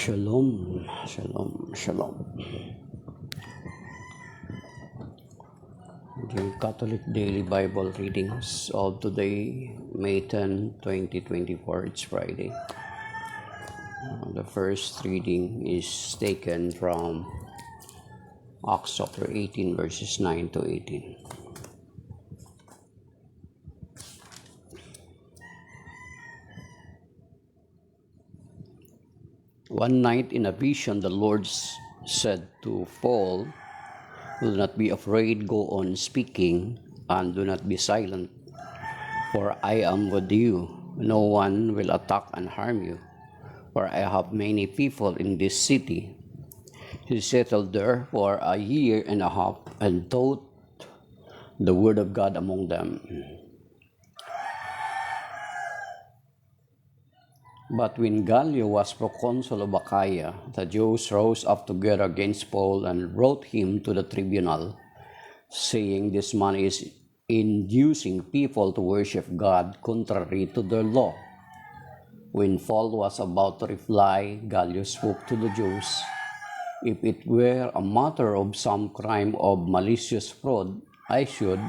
Shalom, shalom, shalom. The Catholic Daily Bible readings of today, May 10, 2024, it's Friday. The first reading is taken from Acts chapter 18, verses 9 to 18. One night in a vision, the Lord said to Paul, "Do not be afraid, go on speaking, and do not be silent, for I am with you. No one will attack and harm you, for I have many people in this city." He settled there for a year and a half and taught the word of God among them. But when Gallio was proconsul of Achaia, the Jews rose up together against Paul and brought him to the tribunal, saying, "This man is inducing people to worship God contrary to their law." When Paul was about to reply, Gallio spoke to the Jews, "If it were a matter of some crime of malicious fraud, I should,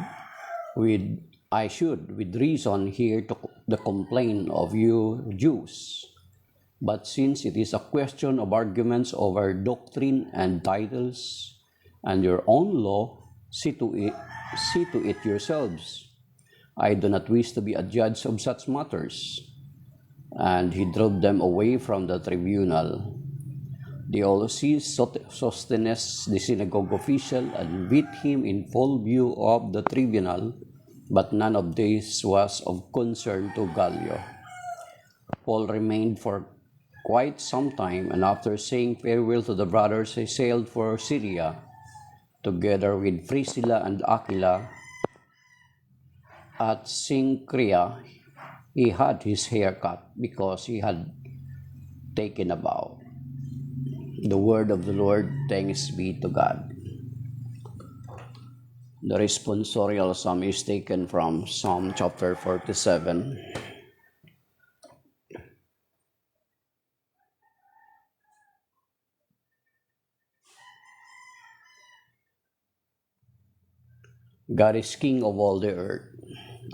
with reason, hear the complaint of you Jews. But since it is a question of arguments over doctrine and titles and your own law, see to it yourselves. I do not wish to be a judge of such matters." And he drove them away from the tribunal. They all seized Sosthenes, the synagogue official, and beat him in full view of the tribunal, but none of this was of concern to Gallio. Paul remained for quite some time, and after saying farewell to the brothers, he sailed for Syria, together with Priscilla and Aquila. At Cenchrea, he had his hair cut because he had taken a vow. The word of the Lord. Thanks be to God. The responsorial psalm is taken from Psalm chapter 47. God is King of all the earth.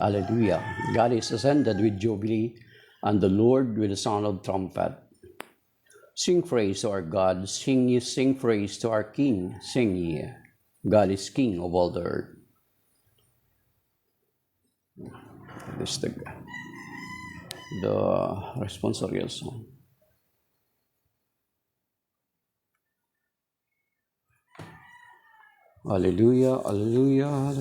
Alleluia. God is ascended with jubilee, and the Lord with the sound of trumpet. Sing praise to our God, sing praise to our King, sing ye. God is King of all the earth. This is the responsorial song. Alleluia, alleluia.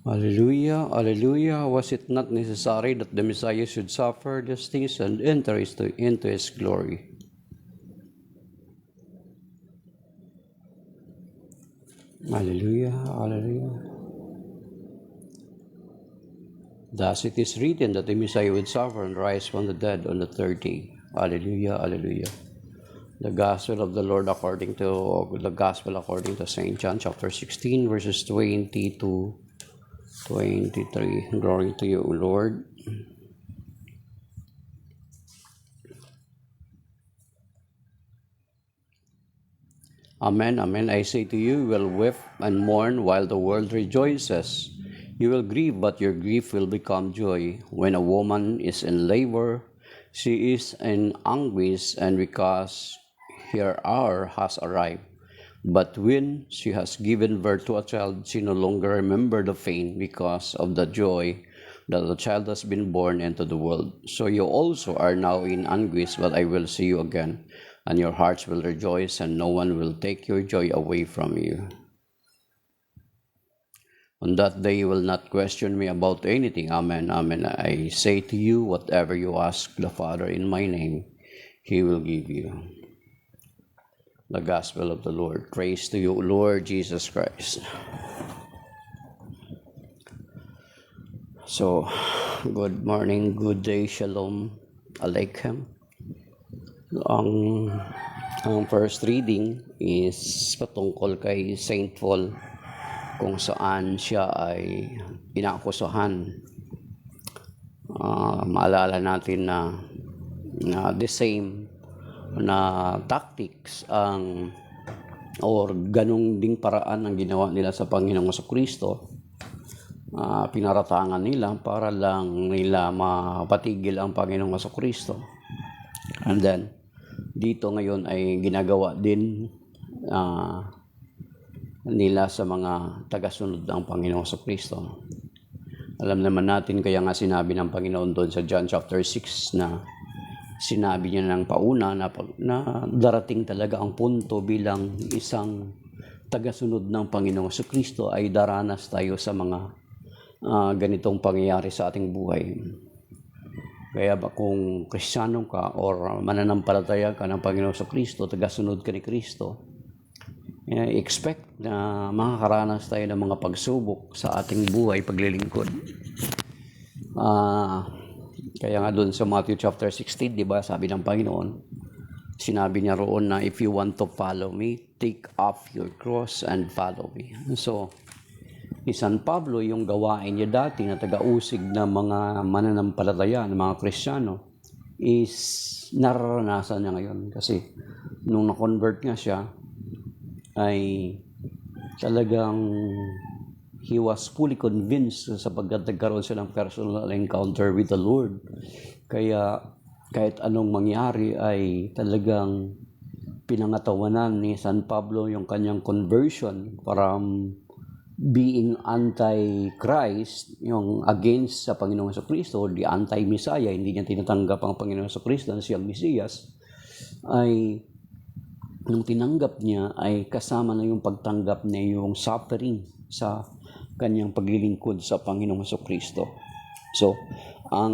Alleluia, alleluia. Was it not necessary that the Messiah should suffer these things and enter into his glory? Alleluia, alleluia. Thus it is written that the Messiah would suffer and rise from the dead on the third day. Alleluia, alleluia. The Gospel of the Lord according to St. John chapter 16, verses 20 to 23. Glory to you, O Lord. Amen, amen. I say to you, you will weep and mourn while the world rejoices. You will grieve, but your grief will become joy. When a woman is in labor, she is in anguish, and because her hour has arrived. But when she has given birth to a child, she no longer remembers the pain because of the joy that the child has been born into the world. So you also are now in anguish, but I will see you again, and your hearts will rejoice, and no one will take your joy away from you. On that day you will not question me about anything. Amen, amen. I say to you, whatever you ask the Father in my name, He will give you. The Gospel of the Lord. Praise to you, Lord Jesus Christ. So, good morning, good day, Shalom Aleichem. Ang first reading is patungkol kay Saint Paul, kung saan siya ay inaakusahan. Maalala natin na the same na tactics or ganong ding paraan ang ginawa nila sa Panginoong Kristo. Pinaratangan nila para lang nila mapatigil ang Panginoong Kristo. And then dito ngayon ay ginagawa din nila sa mga tagasunod ng Panginoong Kristo. Alam naman natin, kaya nga sinabi ng Panginoon doon sa John chapter 6 na sinabi niya ng pauna na darating talaga ang punto bilang isang tagasunod ng Panginoong Kristo ay daranas tayo sa mga ganitong pangyayari sa ating buhay. Kaya ba kung Kristiyano ka or mananampalataya ka ng Panginoon Kristo, tagasunod ka ni Kristo, expect na makakaranas tayo ng mga pagsubok sa ating buhay, paglilingkod. Kaya nga doon sa Matthew chapter 16, di ba, sabi ng Panginoon, sinabi niya roon na if you want to follow me, take off your cross and follow me. So, ni San Pablo, yung gawain niya dati na taga-usig ng mga mananampalataya, ng mga Kristiyano, is nararanasan niya ngayon. Kasi nung na-convert nga siya, ay talagang he was fully convinced sapagkat nagkaroon siya ng personal encounter with the Lord. Kaya kahit anong mangyari ay talagang pinangatawanan ni San Pablo yung kanyang conversion from being anti-Christ, yung against sa Panginoong Kristo, the anti-Messiah, hindi niya tinatanggap ang Panginoong Kristo na siyang Mesiyas, ay nung tinanggap niya ay kasama na yung pagtanggap niya yung suffering sa kanyang paglilingkod sa Panginoong Kristo. So, ang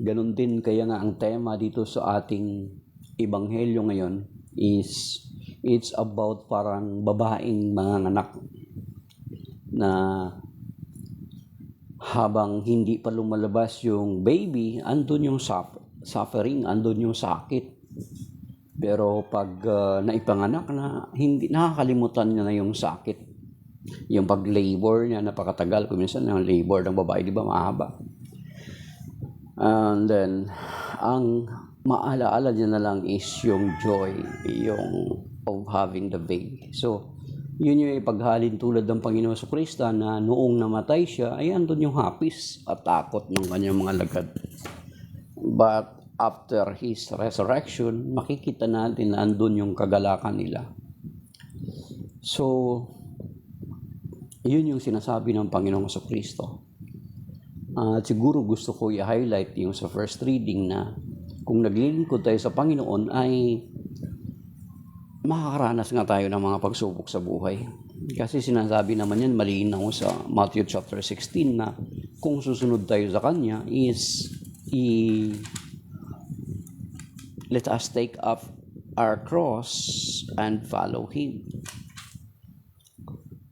ganun din kaya nga ang tema dito sa ating ebanghelyo ngayon is it's about parang babaeng manganganak na habang hindi pa lumalabas yung baby, andun yung suffering, andun yung sakit. Pero pag naipanganak na, hindi nakakalimutan niya na yung sakit. Yung pag-labor niya, napakatagal. Kung minsan yung labor ng babae, di ba, mahaba. And then, ang maalaala niya na lang is yung joy, yung of having the baby. So, yun yung ipaghalin tulad ng Panginoon Kristo na noong namatay siya, ay andun yung hapis at takot ng kanyang mga lagad. But after His resurrection, makikita natin na andun yung kagalakan nila. So, yun yung sinasabi ng Panginoong Kristo. At siguro gusto ko i-highlight yung sa first reading na kung naglilingkod tayo sa Panginoon ay makakaranas nga tayo ng mga pagsubok sa buhay. Kasi sinasabi naman yan, malinaw sa Matthew chapter 16 na kung susunod tayo sa Kanya is let us take up our cross and follow Him.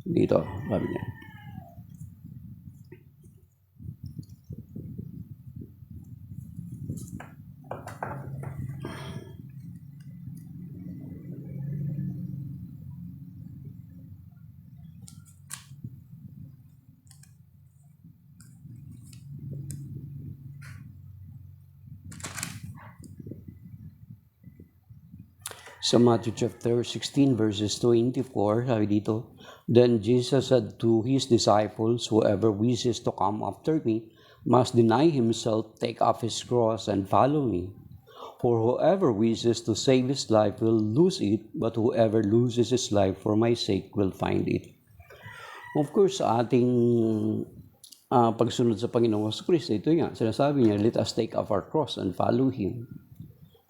Dito, sabi niya. Sa Matthew chapter 16 verses 24, sabi dito, Then Jesus said to His disciples, Whoever wishes to come after me must deny himself, take up his cross, and follow me. For whoever wishes to save his life will lose it, but whoever loses his life for my sake will find it. Of course, sa ating pagsunod sa Panginoong Kristo, ito nga, sinasabi niya, let us take up our cross and follow Him.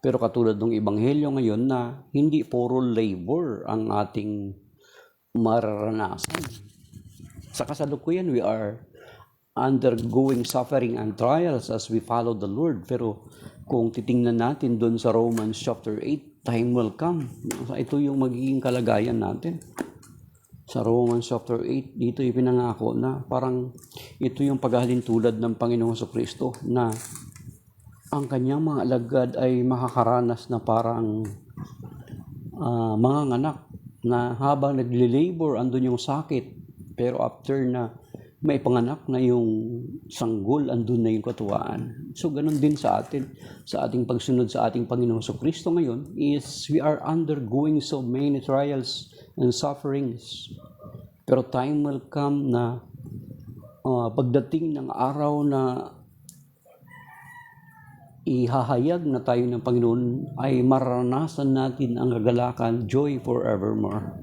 Pero katulad ng ebanghelyo ngayon na hindi puro labor ang ating mararanasan. Sa kasalukuyan, we are undergoing suffering and trials as we follow the Lord. Pero kung titingnan natin doon sa Romans chapter 8, time will come. Ito yung magiging kalagayan natin. Sa Romans chapter 8, dito ipinangako na parang ito yung paghahalintulad ng Panginoong Jesucristo na ang kanyang mga alagad ay makakaranas na parang mga anak na habang nagli-labor andun yung sakit, pero after na may panganak na yung sanggol, andun na yung katuwaan. So ganun din sa atin, sa ating pagsunod sa ating Panginoong Jesucristo ngayon is we are undergoing so many trials and sufferings. Pero time will come na pagdating ng araw na ihahayag na tayo ng Panginoon ay maranasan natin ang kagalakan, joy forevermore.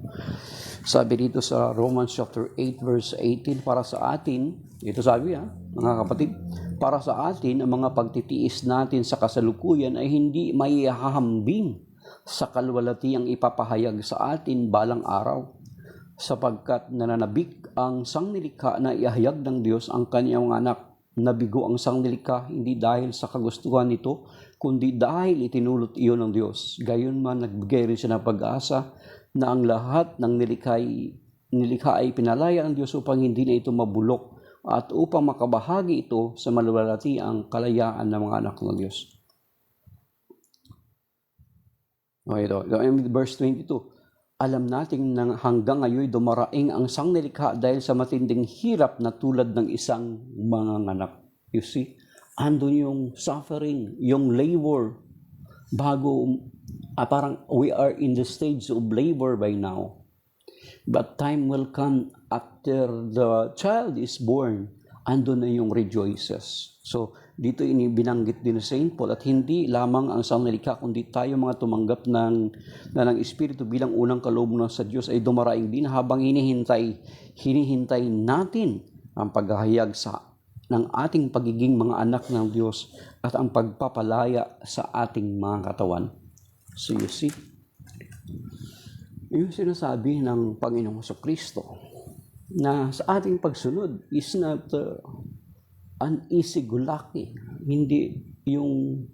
Sabi dito sa Romans chapter 8 verse 18, para sa atin, ito sabi mga kapatid, para sa atin ang mga pagtitiis natin sa kasalukuyan ay hindi maihahambing sa kalwalatiang ipapahayag sa atin balang araw, sapagkat nananabik ang sangnilikha na ihayag ng Diyos ang kanyang anak. Nabigo ang sangnilikha hindi dahil sa kagustuhan nito, kundi dahil itinulot iyon ng Diyos. Gayon man, nagbigay rin siya ng pag-asa na ang lahat ng nilikha ay pinalaya ng Diyos upang hindi na ito mabulok at upang makabahagi ito sa maluwalhati ang kalayaan ng mga anak ng Diyos. Okay, ito verse 22. Alam natin na hanggang ngayon dumaraing ang sangnilikha dahil sa matinding hirap na tulad ng isang manganganak. You see, andun yung suffering, yung labor, bago, parang we are in the stage of labor by now. But time will come after the child is born, andun na yung rejoices. So, dito binanggit din sa St. Paul at hindi lamang ang sangnilikha kundi tayo mga tumanggap ng Espiritu bilang unang kaloob na sa Diyos ay dumaraing din habang hinihintay natin ang paghahayag ng ating pagiging mga anak ng Diyos at ang pagpapalaya sa ating mga katawan. So you see, yung sinasabi ng Panginoong Jesucristo na sa ating pagsunod is not an easy gulaki, hindi yung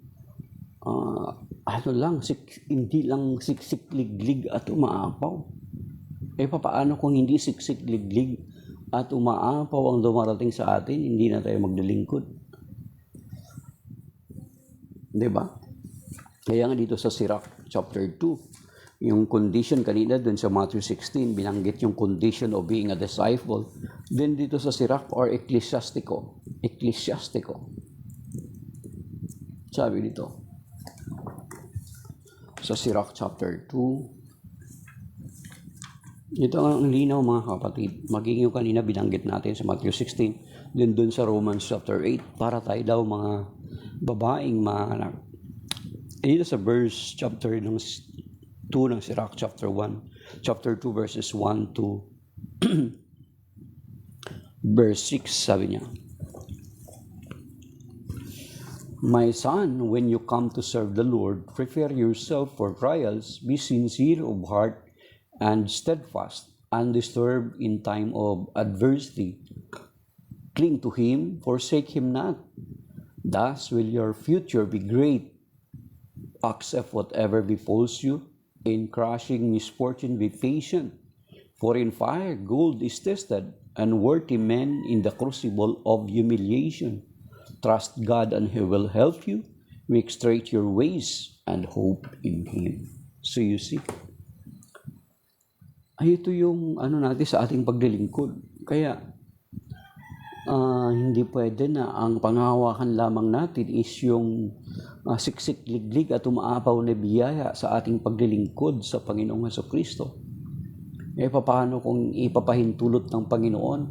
hindi lang siksik-liglig at umaapaw. Paano kung hindi siksik-liglig at umaapaw ang dumarating sa atin, hindi na tayo magdalingkod? Diba? Kaya nga dito sa Sirach chapter 2, yung condition kanina dun sa Matthew 16, binanggit yung condition of being a disciple. Then dito sa Sirach or ecclesiastico. Sabi dito, sa Sirach chapter 2, ito ang linaw mga kapatid. Maging yung kanina binanggit natin sa Matthew 16, then dun sa Romans chapter 8, para tayo daw mga babaeng mga anak. Dito sa verse chapter 2 ng Sirach chapter 2 verses 1 to verse 6, sabi niya, My son, when you come to serve the Lord, prepare yourself for trials, be sincere of heart and steadfast, undisturbed in time of adversity. Cling to Him, forsake Him not. Thus will your future be great. Accept whatever befalls you. In crushing misfortune be patient. For in fire gold is tested, and worthy men in the crucible of humiliation. Trust God and He will help you. Make straight your ways and hope in Him. So you see, ito yung natin sa ating paglilingkod. Kaya hindi pwede na ang panghahawakan lamang natin is yung siksik-liglig at umaapaw na biyaya sa ating paglilingkod sa Panginoong Jesucristo. Paano kung ipapahintulot ng Panginoon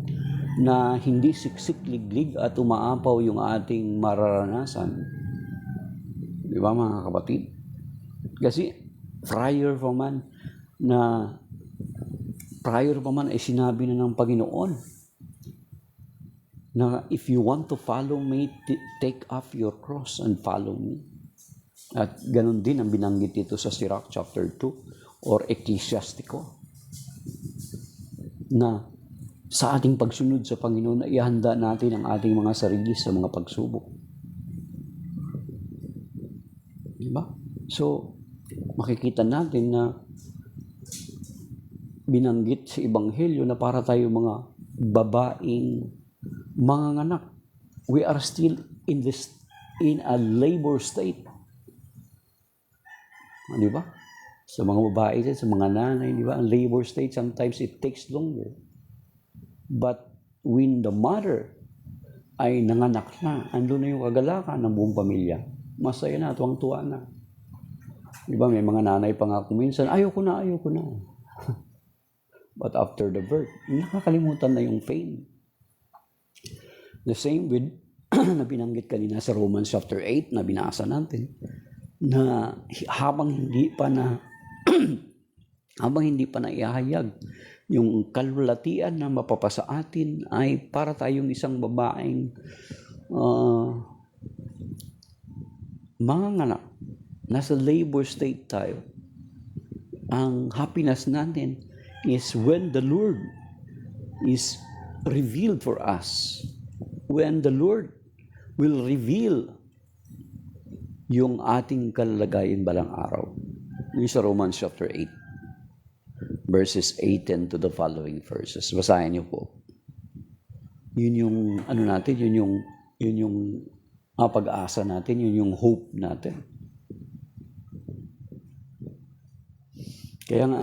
na hindi siksik-liglig at umaapaw yung ating mararanasan? Di ba mga kapatid? Kasi prior pa man ay sinabi na ng Panginoon na if you want to follow me, take up your cross and follow me. At ganun din ang binanggit dito sa Sirach chapter 2 or Ecclesiastico, na sa ating pagsunod sa Panginoon ay ihanda natin ang ating mga sarili sa mga pagsubok. Diba? So, makikita natin na binanggit sa Ebanghelyo na para tayo mga babaeng manganganak. We are still in a labor state. Di ba? Sa mga babae, sa mga nanay, di ba? Ang labor state, sometimes it takes longer. But when the mother ay nanganak na, andun na yung kagalakan ng buong pamilya. Masaya na, tuwang-tuwa na. Di ba? May mga nanay pa nga kuminsan, ayoko na. But after the birth, nakakalimutan na yung pain. The same with, na binanggit kanina sa Romans chapter 8 na binasa natin, na habang hindi pa naihahayag yung kalulatian na mapapasa atin, ay para tayong isang babaeng manganganak. Nasa labor state tayo. Ang happiness natin is when the Lord is revealed for us. When the Lord will reveal yung ating kalagayan balang araw. Yung sa Romans chapter 8, verses 8 to the following verses. Basahin niyo po. Yun yung natin, yun yung pag-asa natin, yun yung hope natin. Kaya nga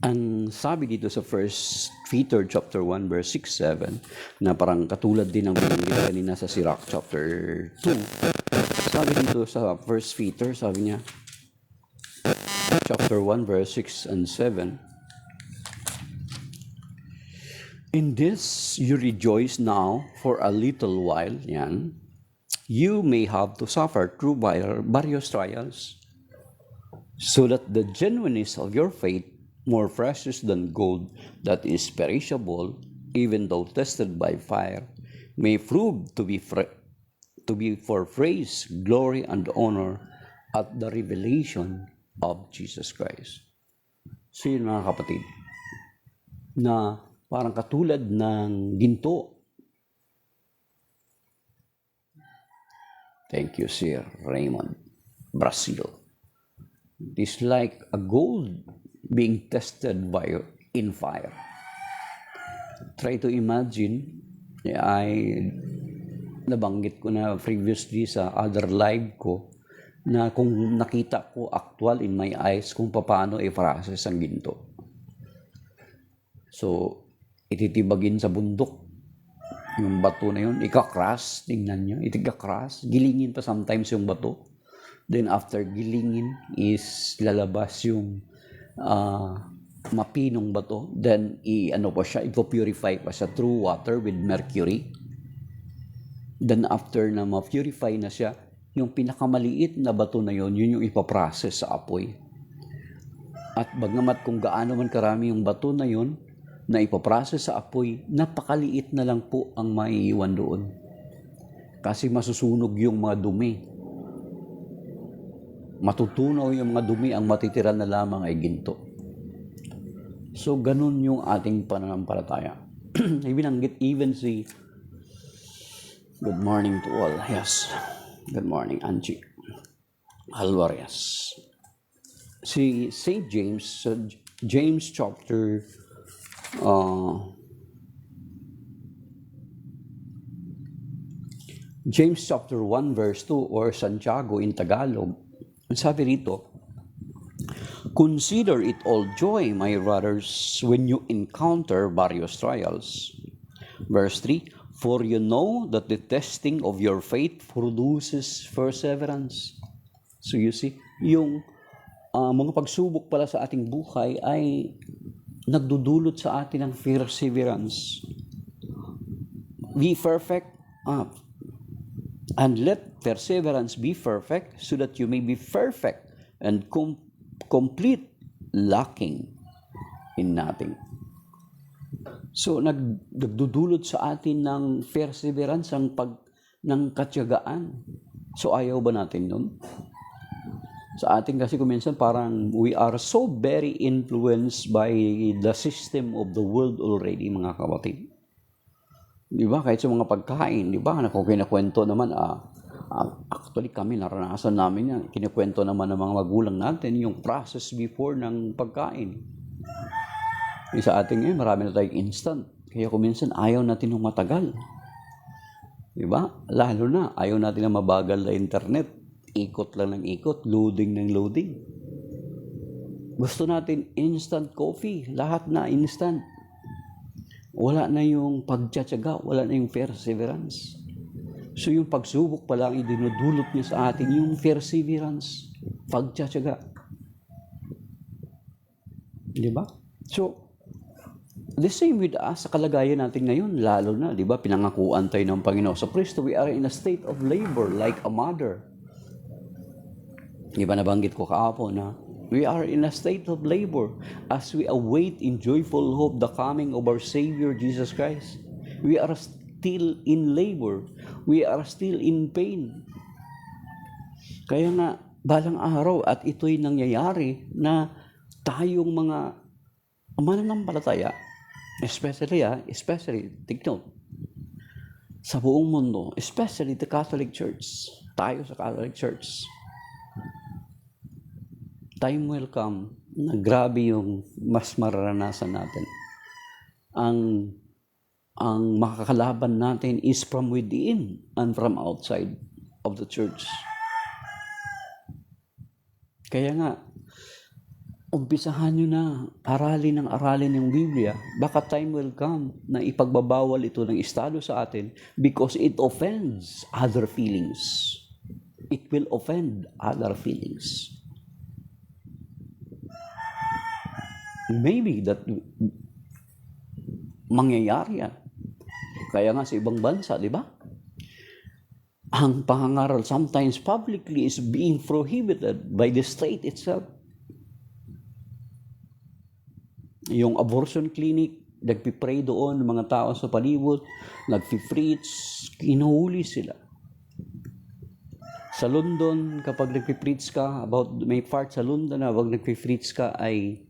ang sabi dito sa 1 Peter chapter 1 verse 6-7, na parang katulad din ng binanggit kanina sa Sirach chapter 2. Sabi dito sa 1 Peter, sabi niya, chapter 1 verse 6 and 7, in this you rejoice now for a little while, yan, you may have to suffer through various trials, so that the genuineness of your faith, more precious than gold that is perishable, even though tested by fire, may prove to be for praise, glory, and honor at the revelation of Jesus Christ. So yun mga kapatid, na parang katulad ng ginto. Thank you, Sir Raymond. Brazil. It is like a gold being tested in fire. Try to imagine, ay nabanggit ko na previously sa other live ko, na kung nakita ko actual in my eyes kung paano i-process ang ginto. So, ititibagin sa bundok yung bato na yun, ikakras, tingnan nyo, itigakras, gilingin pa sometimes yung bato. Then after gilingin is lalabas yung mapinong bato. Then ipopurify pa siya through water with mercury. Then after na ma-purify na siya, yung pinakamaliit na bato na yun yung ipaprocess sa apoy. At bagamat kung gaano man karami yung bato na yun na ipaprocess sa apoy, napakaliit na lang po ang maiiwan doon. Kasi masusunog yung mga dumi. Matutunaw yung mga dumi, ang matitira na lamang ay ginto. So, ganun yung ating pananampalataya. Ibinanggit even si, good morning to all. Yes, good morning, Angie Alvarez. Si St. James, James chapter James chapter 1 verse 2 or Santiago in Tagalog, sabi rito, consider it all joy, my brothers, when you encounter various trials. Verse 3, for you know that the testing of your faith produces perseverance. So you see, yung mga pagsubok pala sa ating buhay ay nagdudulot sa atin ng perseverance. Be perfect, and let perseverance be perfect, so that you may be perfect and complete, lacking in nothing. So nagdudulot sa atin ng perseverance ng katiyagaan. So ayaw ba natin nun? Sa atin kasi kuminsan parang we are so very influenced by the system of the world already, mga kapatid. Di ba? Kahit sa mga pagkain, di ba? Kinakwento naman, actually kami, naranasan namin yan. Kinikwento naman ng mga magulang natin yung process before ng pagkain. Sa atin ngayon, marami na tayong instant. Kaya kuminsan ayaw natin ng matagal. Di ba? Lalo na, ayaw natin ng mabagal na internet. Ikot lang ng ikot, loading ng loading. Gusto natin instant coffee, lahat na instant. Wala na yung pagtsatsaga, wala na yung perseverance. So yung pagsubok pa lang, idinudulot niya sa atin yung perseverance, pagtsatsaga. Di ba? So, the same with us sa kalagayan natin ngayon, lalo na, di ba, pinangakuan tayo ng Panginoon sa Kristo. We are in a state of labor like a mother. Di ba nabanggit ko kahapon na we are in a state of labor as we await in joyful hope the coming of our Savior Jesus Christ. We are still in labor. We are still in pain. Kaya nga, balang araw at ito'y nangyayari na tayong mga mananampalataya, especially, take note, sa buong mundo, especially the Catholic Church, tayo sa Catholic Church, time will come na grabe yung mas mararanasan natin. Ang makakalaban natin is from within and from outside of the church. Kaya nga, umpisahan nyo na aralin yung Biblia. Baka time will come na ipagbabawal ito ng Estado sa atin because it offends other feelings. It will offend other feelings. Maybe that mangyayari yan. Kaya nga sa ibang bansa, di ba? Ang pangangaral sometimes publicly is being prohibited by the state itself. Yung abortion clinic, nagpipray doon ng mga tao sa palibot, nagpipreach, kinuhuli sila. Sa London, kapag nagpipreach ka, may part sa London na kapag nagpipreach ka ay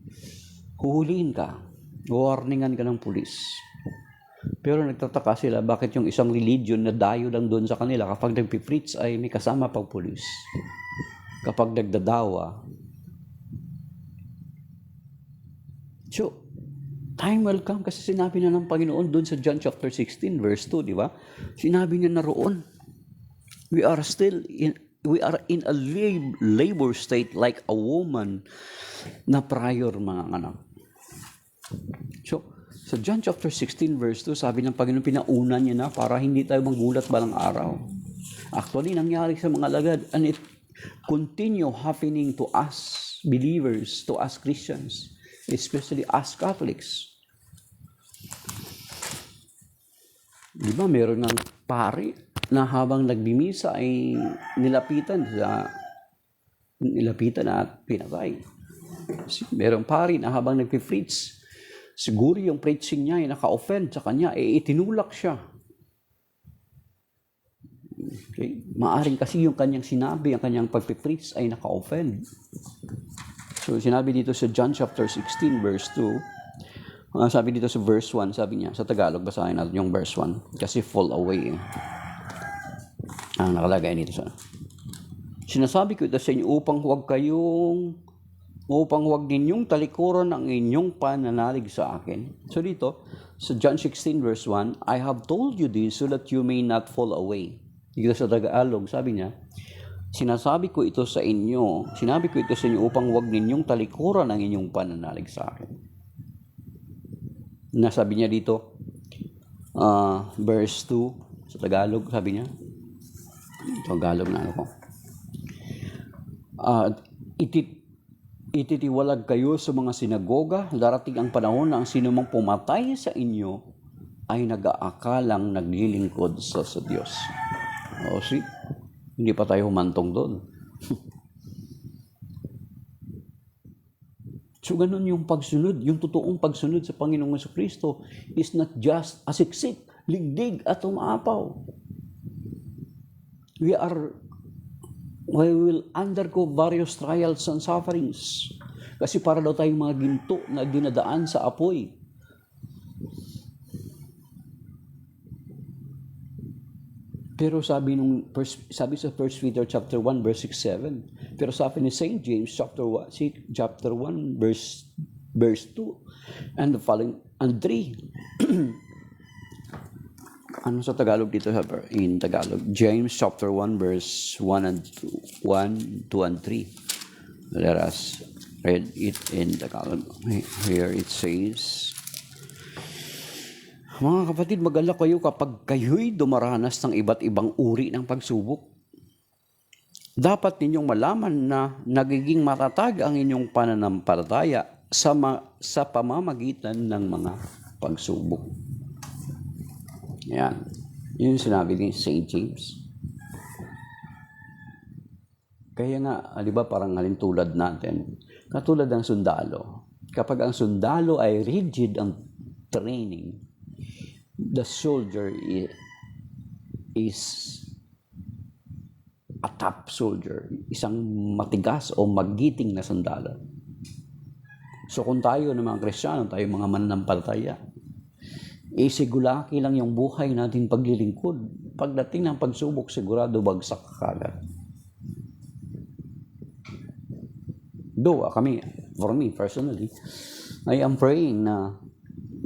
huhulihin ka, warningan ka ng pulis. Pero nagtataka sila bakit yung isang religion na dayo lang doon sa kanila kapag nagpipreach ay may kasama pang pulis. Kapag nagdadawa. So, time will come kasi sinabi na ng Panginoon doon sa John chapter 16 verse 2, di ba? Sinabi niya na roon, we are in a labor state like a woman na prior, mga anak. So, sa John chapter 16 verse 2, sabi ng Panginoon, pinauna niya na para hindi tayo magulat balang araw. Actually, nangyari sa mga alagad, and it continue happening to us believers, to us Christians, especially us Catholics. Di ba, meron ng pari na habang nagbimisa ay nilapitan at pinatay. Merong pari na habang nagpi-preach, siguro yung preaching niya ay naka-offend sa kanya, itinulak siya. Okay? Maaring kasi yung kanyang sinabi, ang kanyang pagpipreach ay naka-offend. So, sinabi dito sa John chapter 16, verse 2, sabi dito sa verse 1, sabi niya, sa Tagalog, basahin natin yung verse 1, kasi fall away. Nakalagay dito sa, sinasabi ko ito sa inyo upang huwag ninyong talikuran ang inyong pananalig sa akin. So dito, sa John 16 verse 1, I have told you this so that you may not fall away. Dito sa Tagalog, sabi niya, sinabi ko ito sa inyo upang huwag ninyong talikuran ang inyong pananalig sa akin. Nasabi niya dito, verse 2, sa Tagalog, sabi niya, Tagalog na ako. Ititiwalag kayo sa mga sinagoga, darating ang panahon na ang sinumang pumatay sa inyo ay nag-aakalang naglilingkod sa Diyos. O see, hindi pa tayo humantong doon. So ganun yung pagsunod, yung totoong pagsunod sa Panginoong Jesucristo is not just asiksik, ligdig at umaapaw. We are we will undergo various trials and sufferings. Kasi para daw tayong mga ginto na dinadaan sa apoy. Pero sabi sa 1 Peter chapter 1 verse 6-7, pero sabi ni St. James chapter 1 verse 2 and the following and 3. Ano sa Tagalog dito in Tagalog? James chapter 1 verse 1 and 2 and 3. Let us read it in Tagalog. Here it says, mga kapatid, mag-alala kayo kapag kayo'y dumaranas ng iba't ibang uri ng pagsubok. Dapat ninyong malaman na nagiging matatag ang inyong pananampalataya sa pamamagitan ng mga pagsubok. Yan. Yun yung sinabi ni St. James. Kaya nga, di ba, parang halintulad natin, katulad ng sundalo. Kapag ang sundalo ay rigid ang training, the soldier is a top soldier, isang matigas o magiting na sundalo. So kung tayo ng mga Kristiyano, tayo mga mananampalataya, sigulaki lang yung buhay natin paglilingkod. Pagdating ng pagsubok, sigurado bagsak kagad. Though for me personally, I am praying na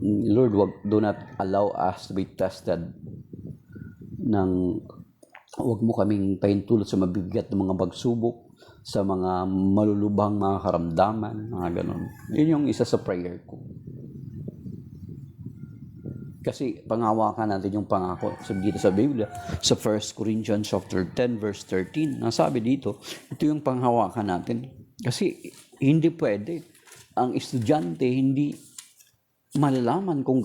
Lord, do not allow us to be tested huwag mo kaming pahintulot sa mabibigat ng mga pagsubok, sa mga malulubhang mga karamdaman, mga ganun. Yun yung isa sa prayer ko. Kasi panghawakan natin yung pangako dito sa Biblia, sa 1 Corinthians chapter 10 verse 13. Nasabi dito, ito yung panghawakan natin. Kasi hindi pwede ang estudyante hindi malalaman kung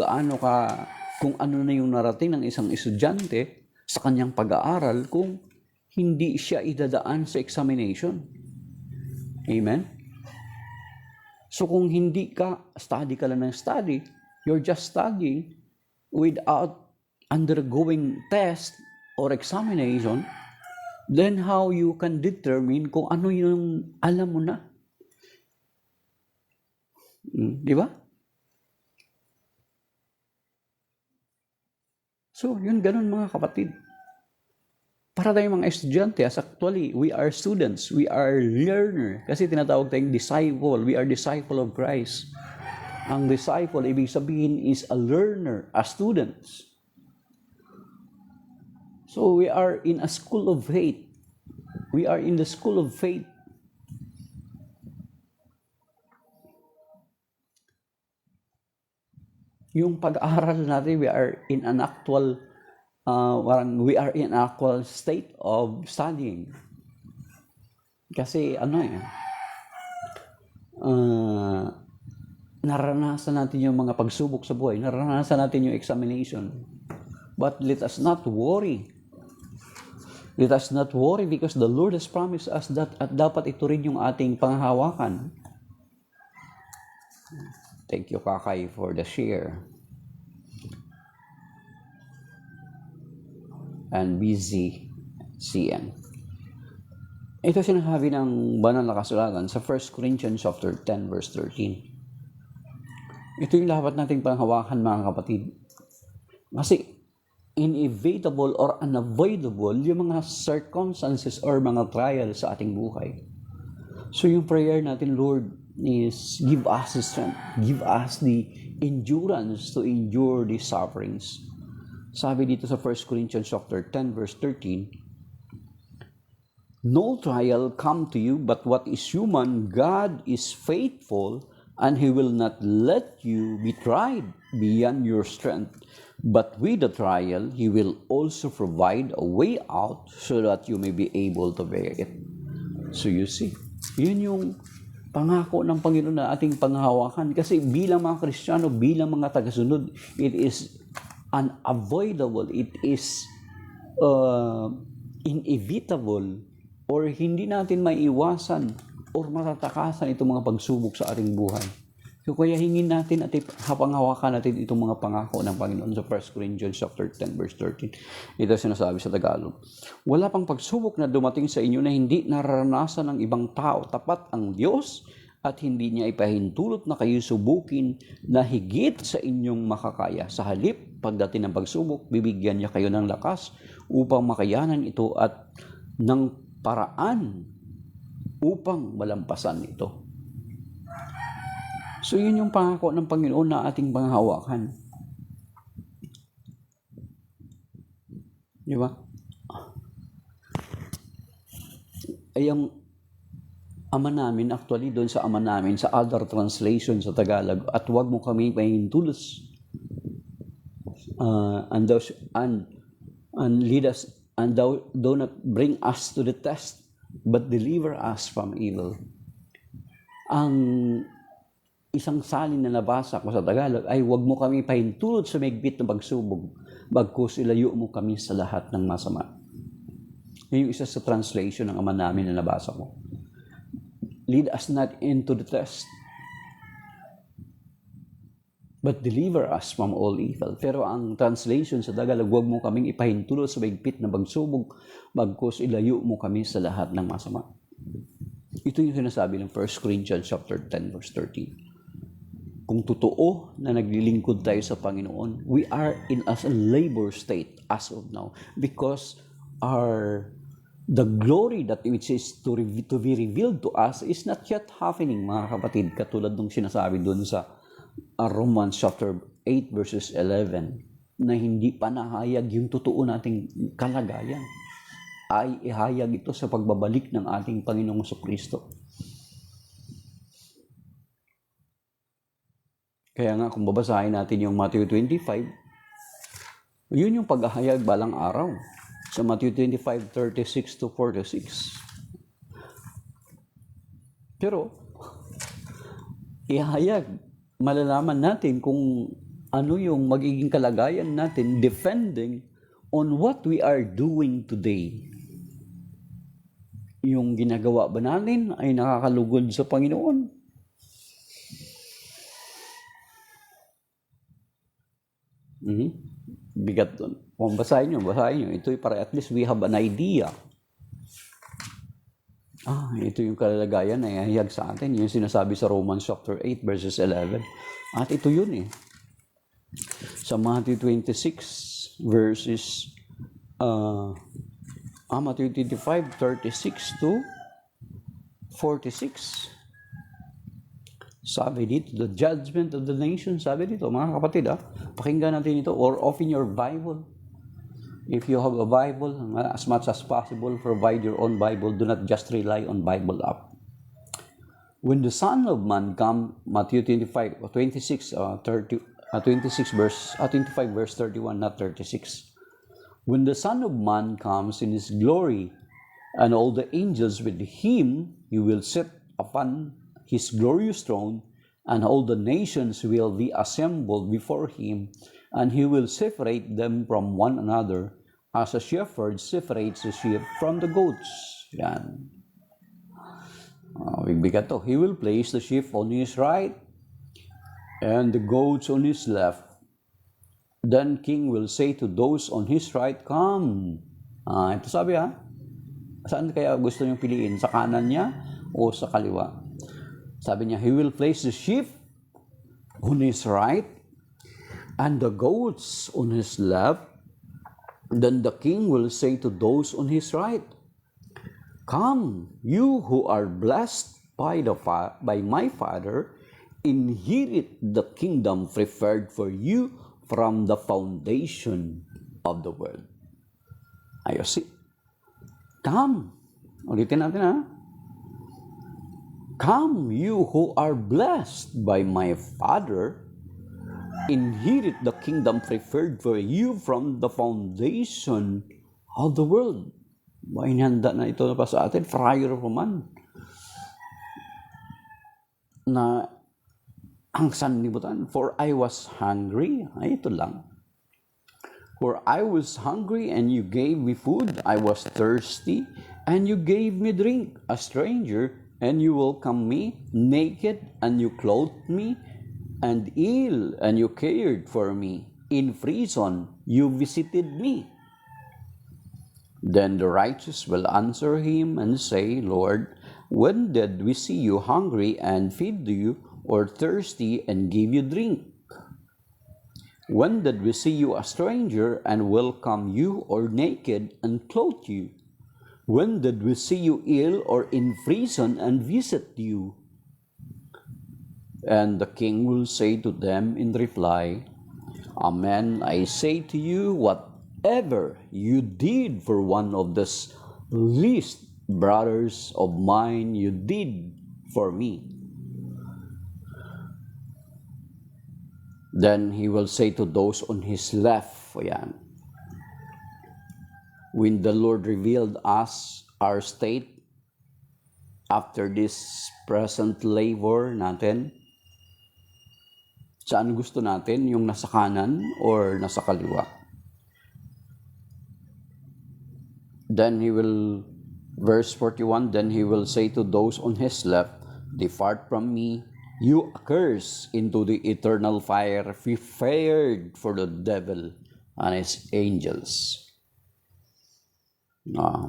ano na yung narating ng isang estudyante sa kanyang pag-aaral kung hindi siya idadaan sa examination. Amen? So kung hindi study ka lang ng study, you're just studying without undergoing test or examination, then how you can determine kung ano yung alam mo na? Di ba? So, yun ganun mga kapatid. Para tayong mga estudyante, actually, we are students, we are learner. Kasi tinatawag tayong disciple, we are disciple of Christ. Ang disciple, ibig sabihin is a learner, a student. So, we are in a school of faith. We are in the school of faith. Yung pag-aaral natin, we are in an actual state of studying. Kasi naranasan natin yung mga pagsubok sa buhay, naranasan natin yung examination. But let us not worry. Let us not worry because the Lord has promised us that at dapat ito rin yung ating panghawakan. Thank you, Kakay, for the share. And BZCN. Ito sinasabi ng banal na kasulatan sa 1 Corinthians chapter 10 verse 13. Ito yung dapat nating panghawakan, mga kapatid. Kasi inevitable or unavoidable yung mga circumstances or mga trials sa ating buhay. So yung prayer natin, Lord, is give us the strength, give us the endurance to endure these sufferings. Sabi dito sa 1 Corinthians chapter 10 verse 13, no trial come to you but what is human. God is faithful and He will not let you be tried beyond your strength. But with the trial, He will also provide a way out so that you may be able to bear it. So you see, yun yung pangako ng Panginoon na ating panghawakan. Kasi bilang mga Kristiyano, bilang mga tagasunod, it is unavoidable, it is inevitable, or hindi natin maiiwasan or matatakasan itong mga pagsubok sa ating buhay. So kaya hingin natin at hapang-hawakan natin itong mga pangako ng Panginoon sa 1 Corinthians chapter 10 verse 13. Ito sinasabi sa Tagalog. Wala pang pagsubok na dumating sa inyo na hindi nararanasan ng ibang tao. Tapat ang Diyos at hindi niya ipahintulot na kayo subukin na higit sa inyong makakaya. Sa halip, pagdating ng pagsubok, bibigyan niya kayo ng lakas upang makayanan ito at ng paraan upang malampasan ito. So yun yung pangako ng Panginoon na ating panghahawakan. Di ba? Ay ang Ama namin, actually doon sa Ama namin, sa other translation sa Tagalog, at huwag mo kami pahintulos. And lead us, and thou do not bring us to the test, but deliver us from evil. Ang isang salin na nabasa ko sa Tagalog ay huwag mo kami pahintulot sa maigpit na pagsubok, bagkus ilayo mo kami sa lahat ng masama. Yung isa sa translation ng Ama namin na nabasa ko. Lead us not into the test, but deliver us from all evil. Pero ang translation sa Tagalog, huwag mo kaming ipahintulot sa maigpit na pagsubok, bagkus ilayo mo kami sa lahat ng masama. Ito yung sinasabi ng 1 Corinthians chapter 10 verse 13. Kung totoo na naglilingkod tayo sa Panginoon, we are in a labor state as of now because the glory that which is to be revealed to us is not yet happening, mga kapatid, katulad nung sinasabi doon sa Romans chapter 8 verses 11, na hindi pa nahayag yung totoo nating kalagayan. Ay ihayag ito sa pagbabalik ng ating Panginoong Jesucristo. Kaya nga kung babasahin natin yung Matthew 25, yun yung paghahayag balang araw. Sa Matthew 25:36 to 46. Pero, ihayag, malalaman natin kung ano yung magiging kalagayan natin depending on what we are doing today. Yung ginagawa ba natin ay nakakalugod sa Panginoon? Bigat doon. Kung basahin nyo. Ito para at least we have an idea. Ito yung kalagayan na ihayag sa atin. Yung sinasabi sa Romans chapter 8 verses 11. At ito yun eh. Sa Matthew 26 verses Matthew 25:36 to 46. Sabi dito, the judgment of the nation, sabi dito, mga kapatid, pakinggan natin ito, or open your Bible. If you have a Bible, as much as possible, provide your own Bible. Do not just rely on Bible app. When the Son of Man come, Matthew 25 verse 31, not 36. When the Son of Man comes in his glory, and all the angels with him, he will sit upon his glorious throne, and all the nations will be assembled before him, and he will separate them from one another, as a shepherd separates the sheep from the goats. Yan. Bigat to. He will place the sheep on his right, and the goats on his left. Then king will say to those on his right, come. Ito sabi Saan kaya gusto niyong piliin? Sa kanan niya o sa kaliwa? Sabi niya, he will place the sheep on his right and the goats on his left. Then the king will say to those on his right, come, you who are blessed by my Father, inherit the kingdom prepared for you from the foundation of the world. Ayos. Come. Ulitin natin Come, you who are blessed by my Father, inherit the kingdom prepared for you from the foundation of the world. Inihanda na ito pa sa atin, prior man. Na ang sanlibutan, for I was hungry, ito lang. For I was hungry and you gave me food, I was thirsty and you gave me drink, a stranger and you welcomed me, naked and you clothed me, and ill, and you cared for me. In prison, you visited me. Then the righteous will answer him and say, Lord, when did we see you hungry and feed you, or thirsty and give you drink? When did we see you a stranger and welcome you, or naked and clothe you? When did we see you ill or in prison and visit you? And the king will say to them in reply, Amen, I say to you, whatever you did for one of these least brothers of mine, you did for me. Then he will say to those on his left, ayan, when the Lord revealed us our state after this present labor natin, saan gusto natin? Yung nasa kanan or nasa kaliwa? Then he will, verse 41, then he will say to those on his left, Depart from me, you accursed, into the eternal fire prepared for the devil and his angels.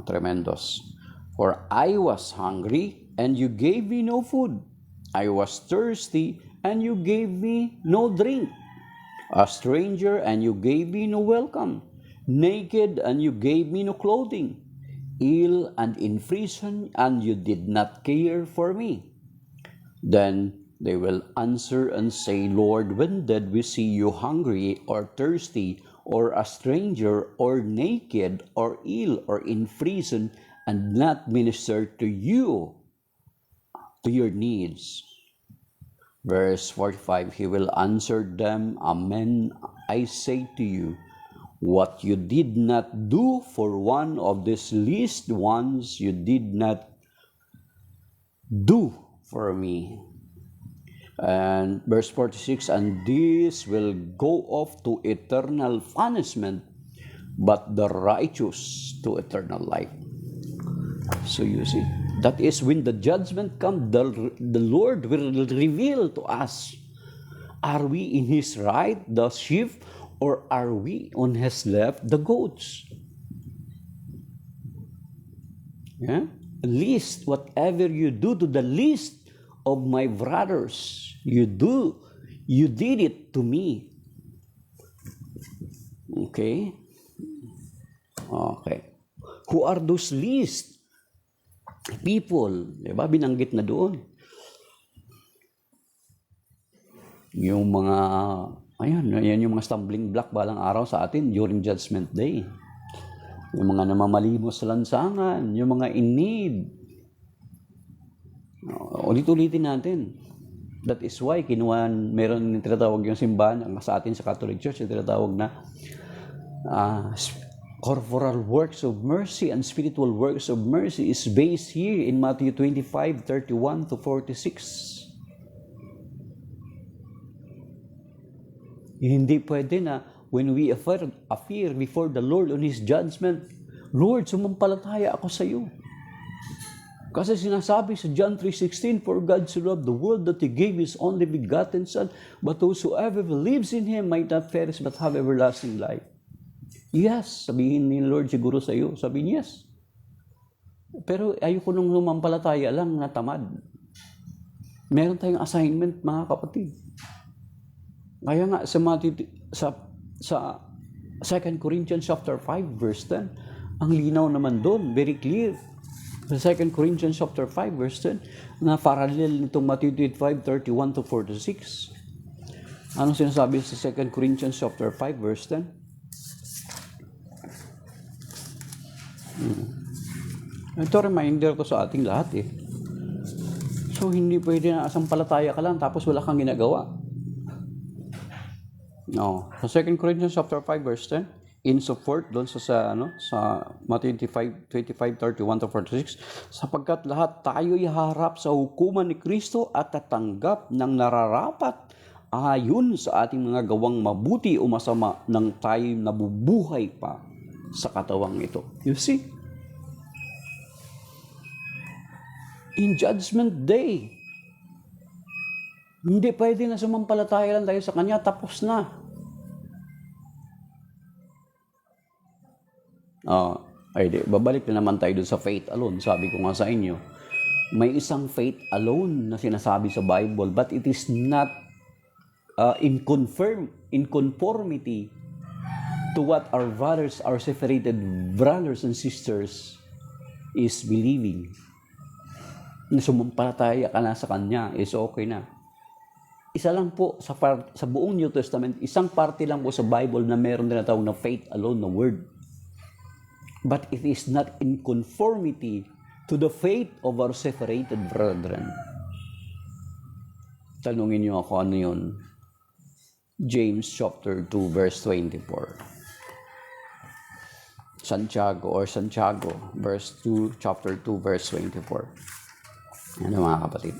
Tremendos. For I was hungry, and you gave me no food. I was thirsty, and you gave me no drink. A stranger, and you gave me no welcome. Naked, and you gave me no clothing. Ill and in prison, and you did not care for me. Then they will answer and say, Lord, when did we see you hungry or thirsty, or a stranger, or naked, or ill, or in prison, and not minister to you, to your needs? Verse 45, he will answer them, Amen, I say to you, what you did not do for one of these least ones, you did not do for me. And verse 46, and this will go off to eternal punishment, but the righteous to eternal life. So you see, that is when the judgment comes, the Lord will reveal to us, are we in his right, the sheep, or are we on his left, the goats? Yeah? Least, whatever you do to the least of my brothers, you did it to me. Okay? Okay. Who are those least people? Diba? Binanggit na doon. Yung mga, ayan yung mga stumbling block balang araw sa atin during Judgment Day. Yung mga namamalimos sa lansangan, yung mga in need. Ulit-ulitin natin. That is why meron yung tinatawag yung simbahan sa atin sa Catholic Church, yung tinatawag na corporal works of mercy and spiritual works of mercy is based here in Matthew 25:31 to 46. Hindi pwede na when we appear before the Lord on His judgment, Lord, sumampalataya ako sa iyo. Kasi sinasabi sa John 3:16, For God so loved the world that He gave His only begotten Son, but whosoever believes in Him might not perish but have everlasting life. Yes, sabihin ni Lord siguro sa iyo, sabihin yes. Pero ayoko nung sumampalataya lang na tamad. Meron tayong assignment, mga kapatid. Kaya nga sa 2 Corinthians chapter 5 verse 10, ang linaw naman doon, very clear. Sa 2 Corinthians chapter 5 verse 10, na parallel nitong Matthew 5:31 to 46. Anong sinasabi sa 2 Corinthians chapter 5 verse 10? Ito reminder ko sa ating lahat eh. So hindi pwede na asampalataya ka lang tapos wala kang ginagawa. No. Sa 2 Corinthians chapter 5 verse 10, in support doon sa Matthew 25:31 to 46, sapagkat lahat tayo'y harap sa hukuman ni Kristo at tatanggap ng nararapat ayon sa ating mga gawang mabuti o masama nang tayo'y nabubuhay pa sa katawang ito. You see? In Judgment Day, Hindi pwede na sumampalataya lang tayo sa Kanya, tapos na. Babalik na naman tayo dun sa faith alone. Sabi ko nga sa inyo, may isang faith alone na sinasabi sa Bible, but it is not in conformity to what our brothers, our separated brothers and sisters is believing. Na sumampalataya ka na sa Kanya, is okay na. Isa lang po sa buong New Testament, isang parte lang po sa Bible na meron tinatawag na faith alone na word. But it is not in conformity to the faith of our separated brethren. Tanungin niyo ako ano yun? James chapter 2 verse 24. Santiago verse 2, chapter 2 verse 24. Ano mga kapatid?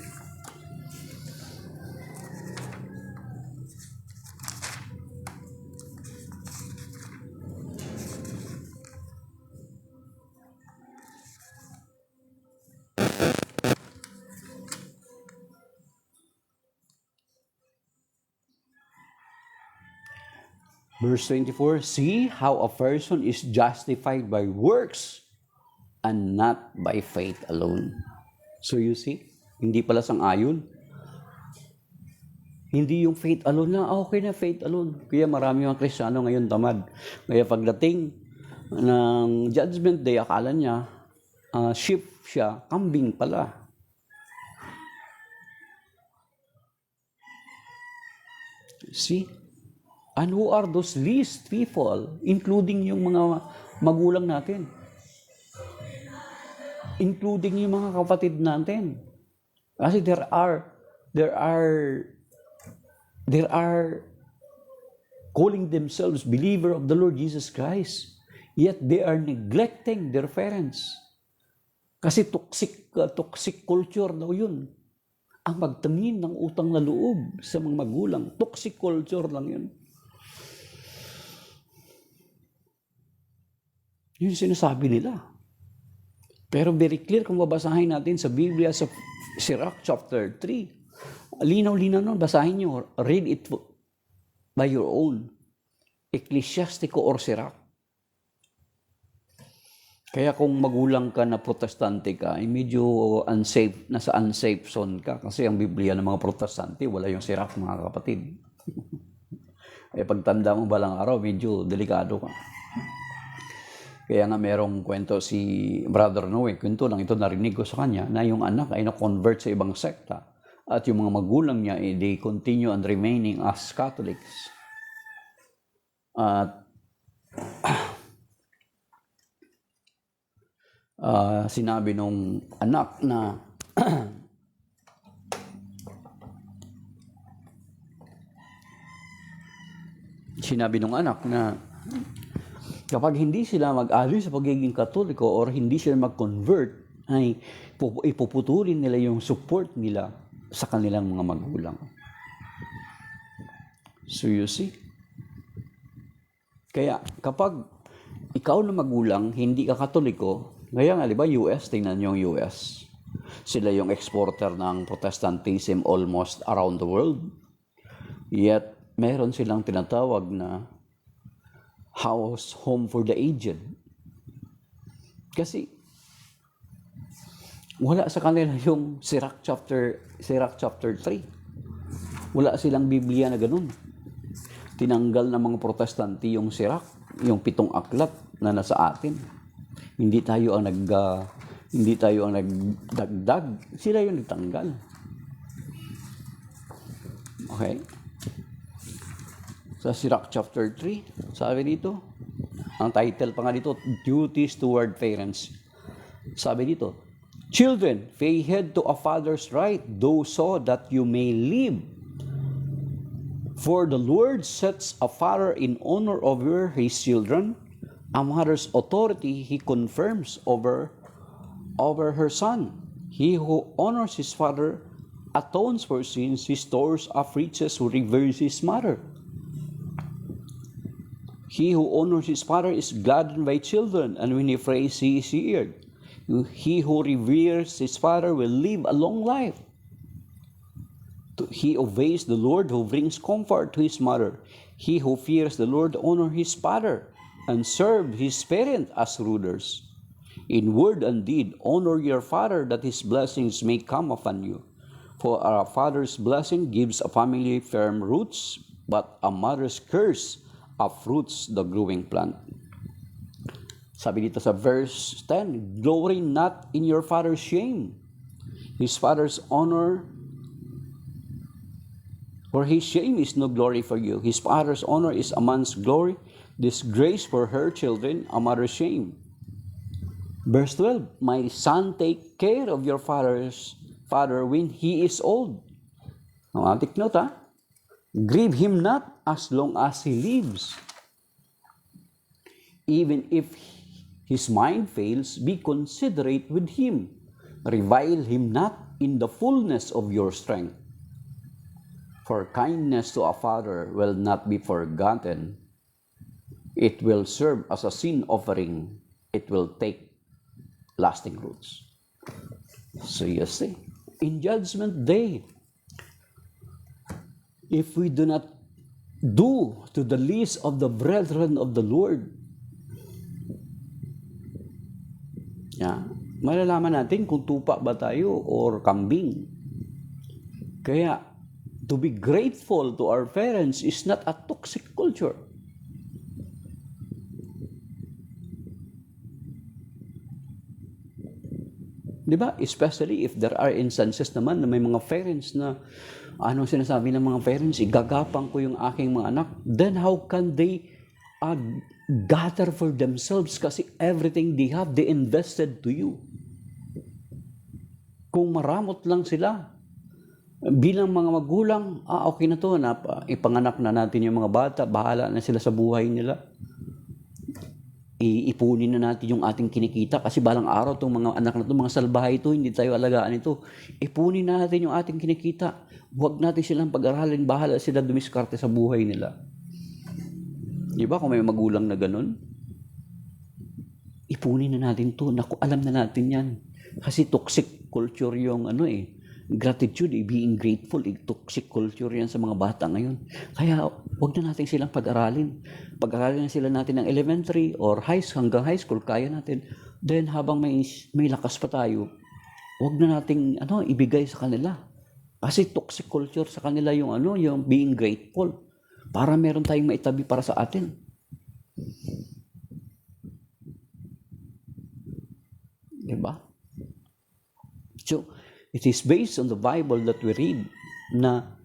Verse 24, see how a person is justified by works and not by faith alone. So you see, hindi pala sang-ayon. Hindi yung faith alone na, okay na faith alone. Kaya marami mga Kristiyano ngayon tamad. Kaya pagdating ng judgment day, akala niya, sheep siya, kambing pala. See? And who are those least people, including yung mga magulang natin? Including yung mga kapatid natin. Kasi there are calling themselves believer of the Lord Jesus Christ, yet they are neglecting their parents. Kasi toxic culture daw yun. Ang magtangin ng utang na loob sa mga magulang, toxic culture lang yun. Yun sinasabi nila. Pero very clear kung babasahin natin sa Biblia sa Sirach chapter 3. Linaw-linaw nun, basahin nyo. Read it by your own. Ecclesiastico or Sirach. Kaya kung magulang ka na protestante ka, medyo unsafe, nasa unsafe zone ka. Kasi ang Biblia ng mga protestante, wala yung Sirach, mga kapatid. Pagtanda mo balang araw, medyo delikado ka. Kaya nga merong kwento si Brother Noe, kwento lang ito narinig ko sa kanya, na yung anak ay na-convert sa ibang sekta. At yung mga magulang niya, they continue and remaining as Catholics. At sinabi nung anak na kapag hindi sila mag-alis sa pagiging Katoliko or hindi sila mag-convert, ay ipuputulin nila yung support nila sa kanilang mga magulang. So you see? Kaya kapag ikaw na magulang, hindi ka Katoliko, kaya nga, di ba, US, tingnan yung US. Sila yung exporter ng Protestantism almost around the world. Yet, meron silang tinatawag na home for the aged. Kasi wala sa kanila yung Sirach chapter 3. Wala silang Biblia na ganun. Tinanggal ng mga protestante yung Sirach, yung 7 aklat na nasa atin. Hindi tayo ang nagdagdag, sila yung nagtanggal. Okay? Sa Sirach chapter 3, sabi dito, ang title pa nga dito, Duties Toward Parents. Sabi dito, children, pay heed to a father's right, though so that you may live. For the Lord sets a father in honor over his children, a mother's authority he confirms over her son. He who honors his father atones for sins, he stores up riches who reveres his mother. He who honors his father is gladdened by children, and when he prays, he is heard. He who reveres his father will live a long life. He obeys the Lord who brings comfort to his mother. He who fears the Lord honor his father and serve his parent as rulers. In word and deed, honor your father that his blessings may come upon you. For a father's blessing gives a family firm roots, but a mother's curse uproots the growing plant. Sabi dito sa verse 10, glory not in your father's shame. His father's honor, for his shame is no glory for you. His father's honor is a man's glory, disgrace for her children, a mother's shame. Verse 12, my son, take care of your father when he is old. Now, take note, grieve him not as long as he lives. Even if his mind fails, be considerate with him. Revile him not in the fullness of your strength. For kindness to a father will not be forgotten. It will serve as a sin offering. It will take lasting roots. So you see, in Judgment Day, if we do not do to the least of the brethren of the Lord, malalaman natin kung tupa ba tayo or kambing. Kaya, to be grateful to our parents is not a toxic culture. Diba? Especially if there are instances naman na may mga parents na sinasabi ng mga parents, igagapang ko yung aking mga anak. Then how can they gather for themselves kasi everything they have, they invested to you. Kung maramot lang sila, bilang mga magulang, okay na to, ipanganak na natin yung mga bata, bahala na sila sa buhay nila. Iipunin na natin yung ating kinikita kasi balang araw itong mga anak na ito, mga salbahay ito, hindi tayo alagaan ito. Ipunin na natin yung ating kinikita. Huwag natin silang pag-aralin, bahala sila dumiskarte sa buhay nila. Di ba kung may magulang na ganun? Ipunin na natin to. Naku, alam na natin yan. Kasi toxic culture yung gratitude, being grateful, toxic culture yan sa mga bata ngayon. Kaya huwag na natin silang pag-aralin. Pag-aralin na sila natin ng elementary or hanggang high school, kaya natin. Then habang may lakas pa tayo, huwag na nating ibigay sa kanila. Kasi toxic culture sa kanila yung yung being grateful. Para meron tayong maitabi para sa atin. Diba? So, it is based on the Bible that we read na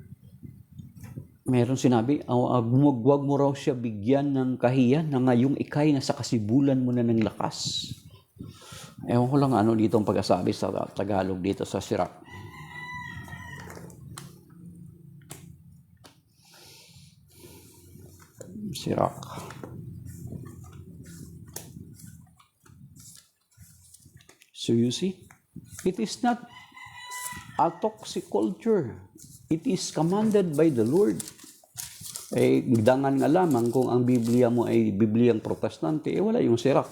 meron sinabi, wag mo raw siya bigyan ng kahiyan na ngayong ikay na sa kasibulan mo na ng lakas. Ewan ko lang dito ang pag-asabi sa Tagalog dito sa Sirach. Sirach. So you see, it is not a toxic culture. It is commanded by the Lord. Dangan nga lamang kung ang Biblia mo ay Bibliang Protestante, wala yung Sirach.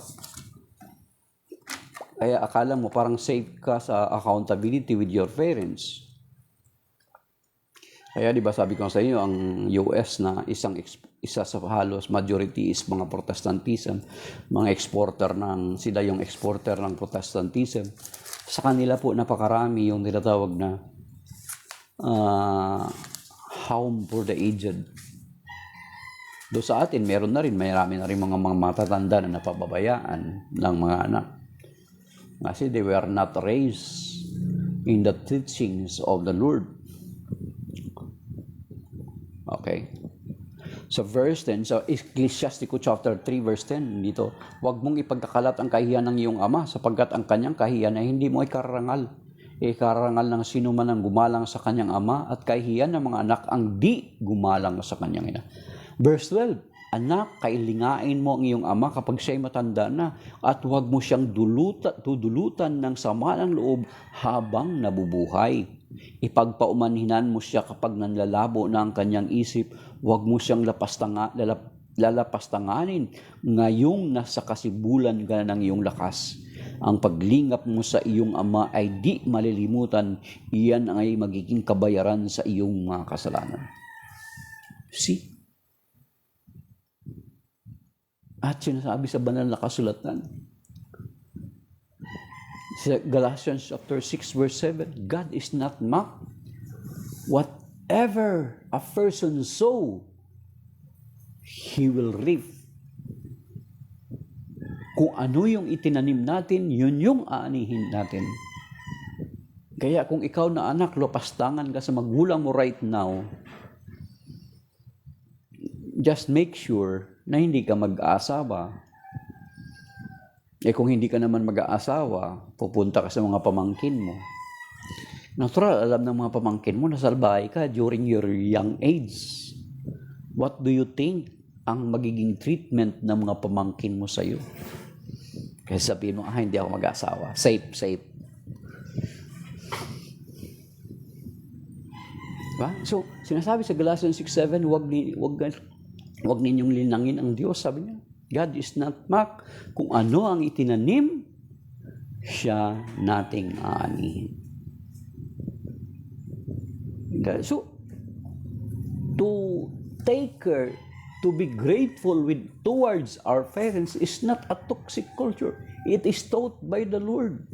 Kaya akala mo parang safe ka sa accountability with your parents. Kaya di ba sabi ko sa inyo, ang US na isa sa halos majority is mga Protestantism, sila yung exporter ng Protestantism. Sa kanila po napakarami yung tinatawag na home for the aged. Do sa atin, marami na rin mga matatanda na napababayaan ng mga anak. Kasi they were not raised in the teachings of the Lord. Okay. So verse 10, so Ecclesiasticus chapter 3 verse 10 dito, huwag mong ipagkakalat ang kahiyan ng iyong ama sapagkat ang kanyang kahiyan ay hindi mo ikarangal. Ikarangal ng sino man ang gumalang sa kanyang ama at kahiyan ng mga anak ang di gumalang sa kanyang ina. Verse 12, anak, kailingain mo ang iyong ama kapag siya'y matanda na at huwag mo siyang tudulutan ng sama ng loob habang nabubuhay. Ipagpaumanhinan mo siya kapag nanlalabo na ang kanyang isip. Huwag mo siyang lalapastanganin ngayong nasa kasibulan ka ng iyong lakas. ang paglingap mo sa iyong ama ay di malilimutan. Iyan ay magiging kabayaran sa iyong mga kasalanan. See? At sinasabi sa banal na kasulatan, sa Galatians chapter 6 verse 7, God is not mocked. Whatever a person sow, he will reap. Kung ano yung itinanim natin, yun yung aanihin natin. Kaya kung ikaw na anak, lupastangan ka sa magulang mo right now, just make sure na hindi ka mag-aasawa. Kung hindi ka naman mag-aasawa, pupunta ka sa mga pamangkin mo. Natural, alam ng mga pamangkin mo, nasalbahay ka during your young age. What do you think ang magiging treatment ng mga pamangkin mo sa'yo? Kasi sabihin mo, hindi ako mag-aasawa. Safe. Diba? So, sinasabi sa Galatians 6:7, wag ninyong linangin ang Diyos, sabi niya. God is not mocked. Kung ano ang itinanim, siya nating aanihin. So, to take care, to be grateful towards our parents is not a toxic culture. It is taught by the Lord.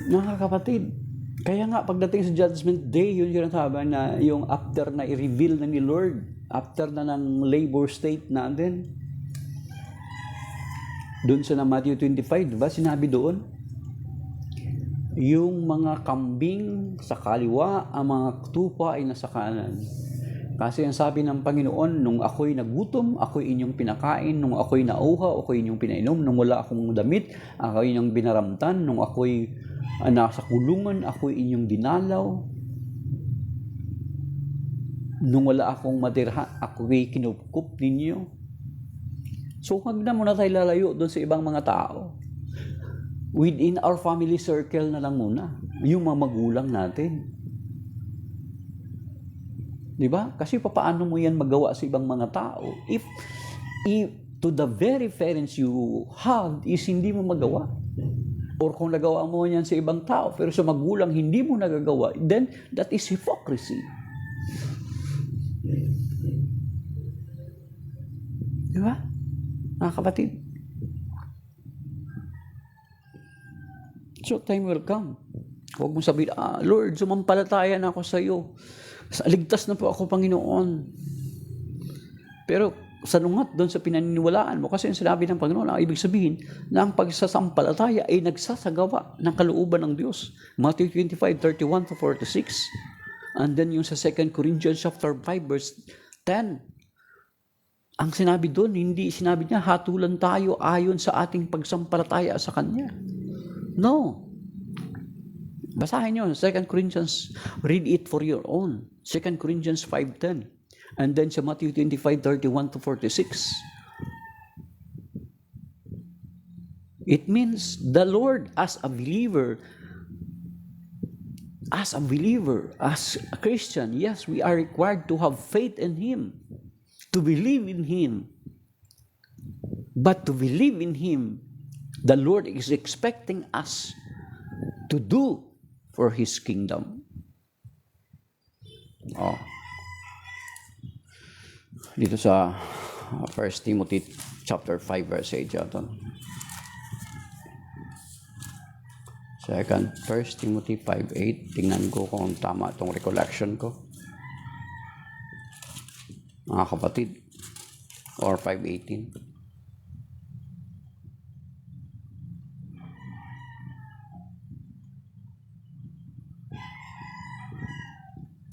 Mga kapatid, kaya nga pagdating sa Judgment Day, yun yung sinasabi na yung after na i-reveal na ni Lord, after na ng labor state natin, doon sa Matthew 25, diba? Sinabi doon, yung mga kambing sa kaliwa, ang mga tupa ay nasa kanan. Kasi ang sabi ng Panginoon, nung ako'y nagutom, ako'y inyong pinakain, nung ako'y nauhaw, ako'y inyong pinainom, nung wala akong damit, ako'y inyong binaramtan, nung ako'y nasa kulungan, ako'y inyong dinalaw, nung wala akong matirhan, ako'y kinupkup ninyo. So, huwag na muna tayo lalayo doon sa ibang mga tao. Within our family circle na lang muna. Yung mga magulang natin. Diba? Kasi paano mo yan magawa sa ibang mga tao? If to the very parents you have is hindi mo magawa. Or kung nagawa mo yan sa ibang tao, pero sa magulang hindi mo nagagawa, then that is hypocrisy. Diba? Mga kapatid. So, time will come. Huwag mo sabihin, Lord, sumampalataya na ako sa iyo. Ligtas na po ako, Panginoon. Pero, sanungat doon sa pinaniniwalaan mo, kasi yung sinabi ng Panginoon, ang ibig sabihin, na ang pagsasampalataya ay nagsasagawa ng kalooban ng Diyos. Matthew 25:31-46. And then yung sa 2 Corinthians chapter 5, verse 10, ang sinabi doon, hindi sinabi niya, hatulan tayo ayon sa ating pagsampalataya sa Kanya. No. Basahin nyo, 2 Corinthians, read it for your own. 2 Corinthians 5:10. And then sa Matthew 25:31-46. It means the Lord as a believer, as a Christian, yes, we are required to have faith in Him, to believe in Him. But to believe in Him, the Lord is expecting us to do for His kingdom. Dito sa 1 Timothy chapter 5 verse 8 yata. 1 Timothy 5:8. Tingnan ko kung tama itong recollection ko. Mga kapatid. Or 5:18.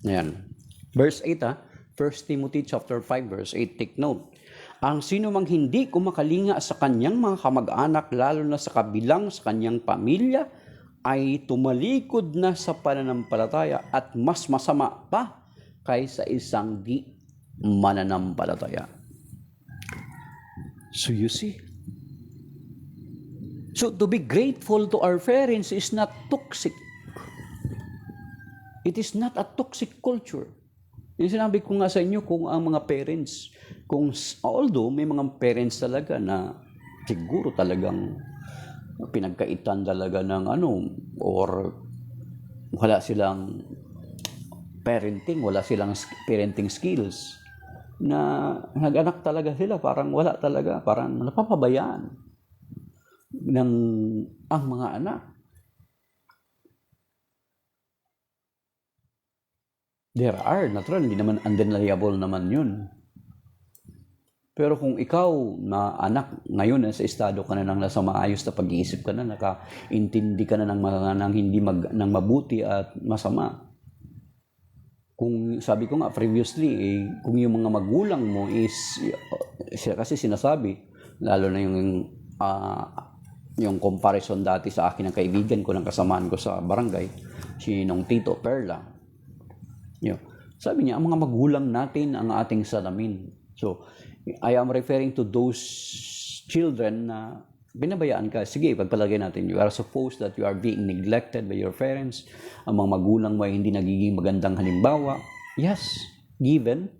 Ayan. Verse 8 1 Timothy chapter 5 verse 8, take note. Ang sino mang hindi kumakalinga sa kanyang mga kamag-anak, lalo na sa kabilang sa kanyang pamilya, ay tumalikod na sa pananampalataya at mas masama pa kaysa isang di mananampalataya. So you see? So to be grateful to our parents is not toxic. It is not a toxic culture. Yung sinabi ko nga sa inyo, kung ang mga parents, although may mga parents talaga na siguro talagang pinagkaitan talaga ng or wala silang wala silang parenting skills, na nag-anak talaga sila, parang wala talaga, parang napapabayaan ng ang mga anak. There are, natural, hindi naman undeniable naman yun. Pero kung ikaw na anak ngayon sa estado ka na ng nasa maayos na pag-iisip ka na, nakaintindi ka na ng hindi ng mabuti at masama. Kung sabi ko nga previously, kung yung mga magulang mo is, kasi sinasabi, lalo na yung comparison dati sa akin ng kaibigan ko, ng kasamaan ko sa barangay, si nung Tito Perla. Sabi niya, ang mga magulang natin ang ating salamin. So, I am referring to those children na binabayaan ka. Sige, pagpalagay natin, you are supposed that you are being neglected by your parents. Ang mga magulang mo ay hindi nagiging magandang halimbawa. Yes, given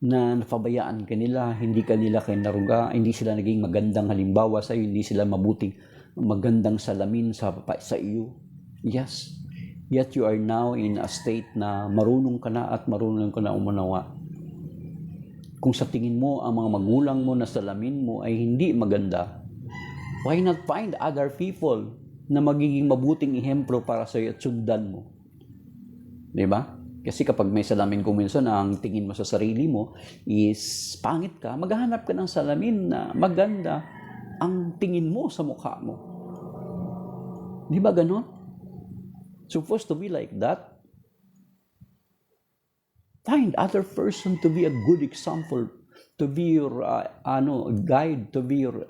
na napabayaan ka nila, hindi ka nila kinaruga, hindi sila naging magandang halimbawa sa iyo, hindi sila magandang salamin sa iyo. Yes, yet you are now in a state na marunong ka na at marunong ka na umunawa. Kung sa tingin mo ang mga magulang mo na salamin mo ay hindi maganda, why not find other people na magiging mabuting ehemplo para sa iyo at sundan mo? Diba? Kasi kapag may salamin kung minsan na ang tingin mo sa sarili mo is pangit ka, maghahanap ka ng salamin na maganda ang tingin mo sa mukha mo. Diba ganon? Supposed to be like that. Find other person to be a good example, to be your guide, to be your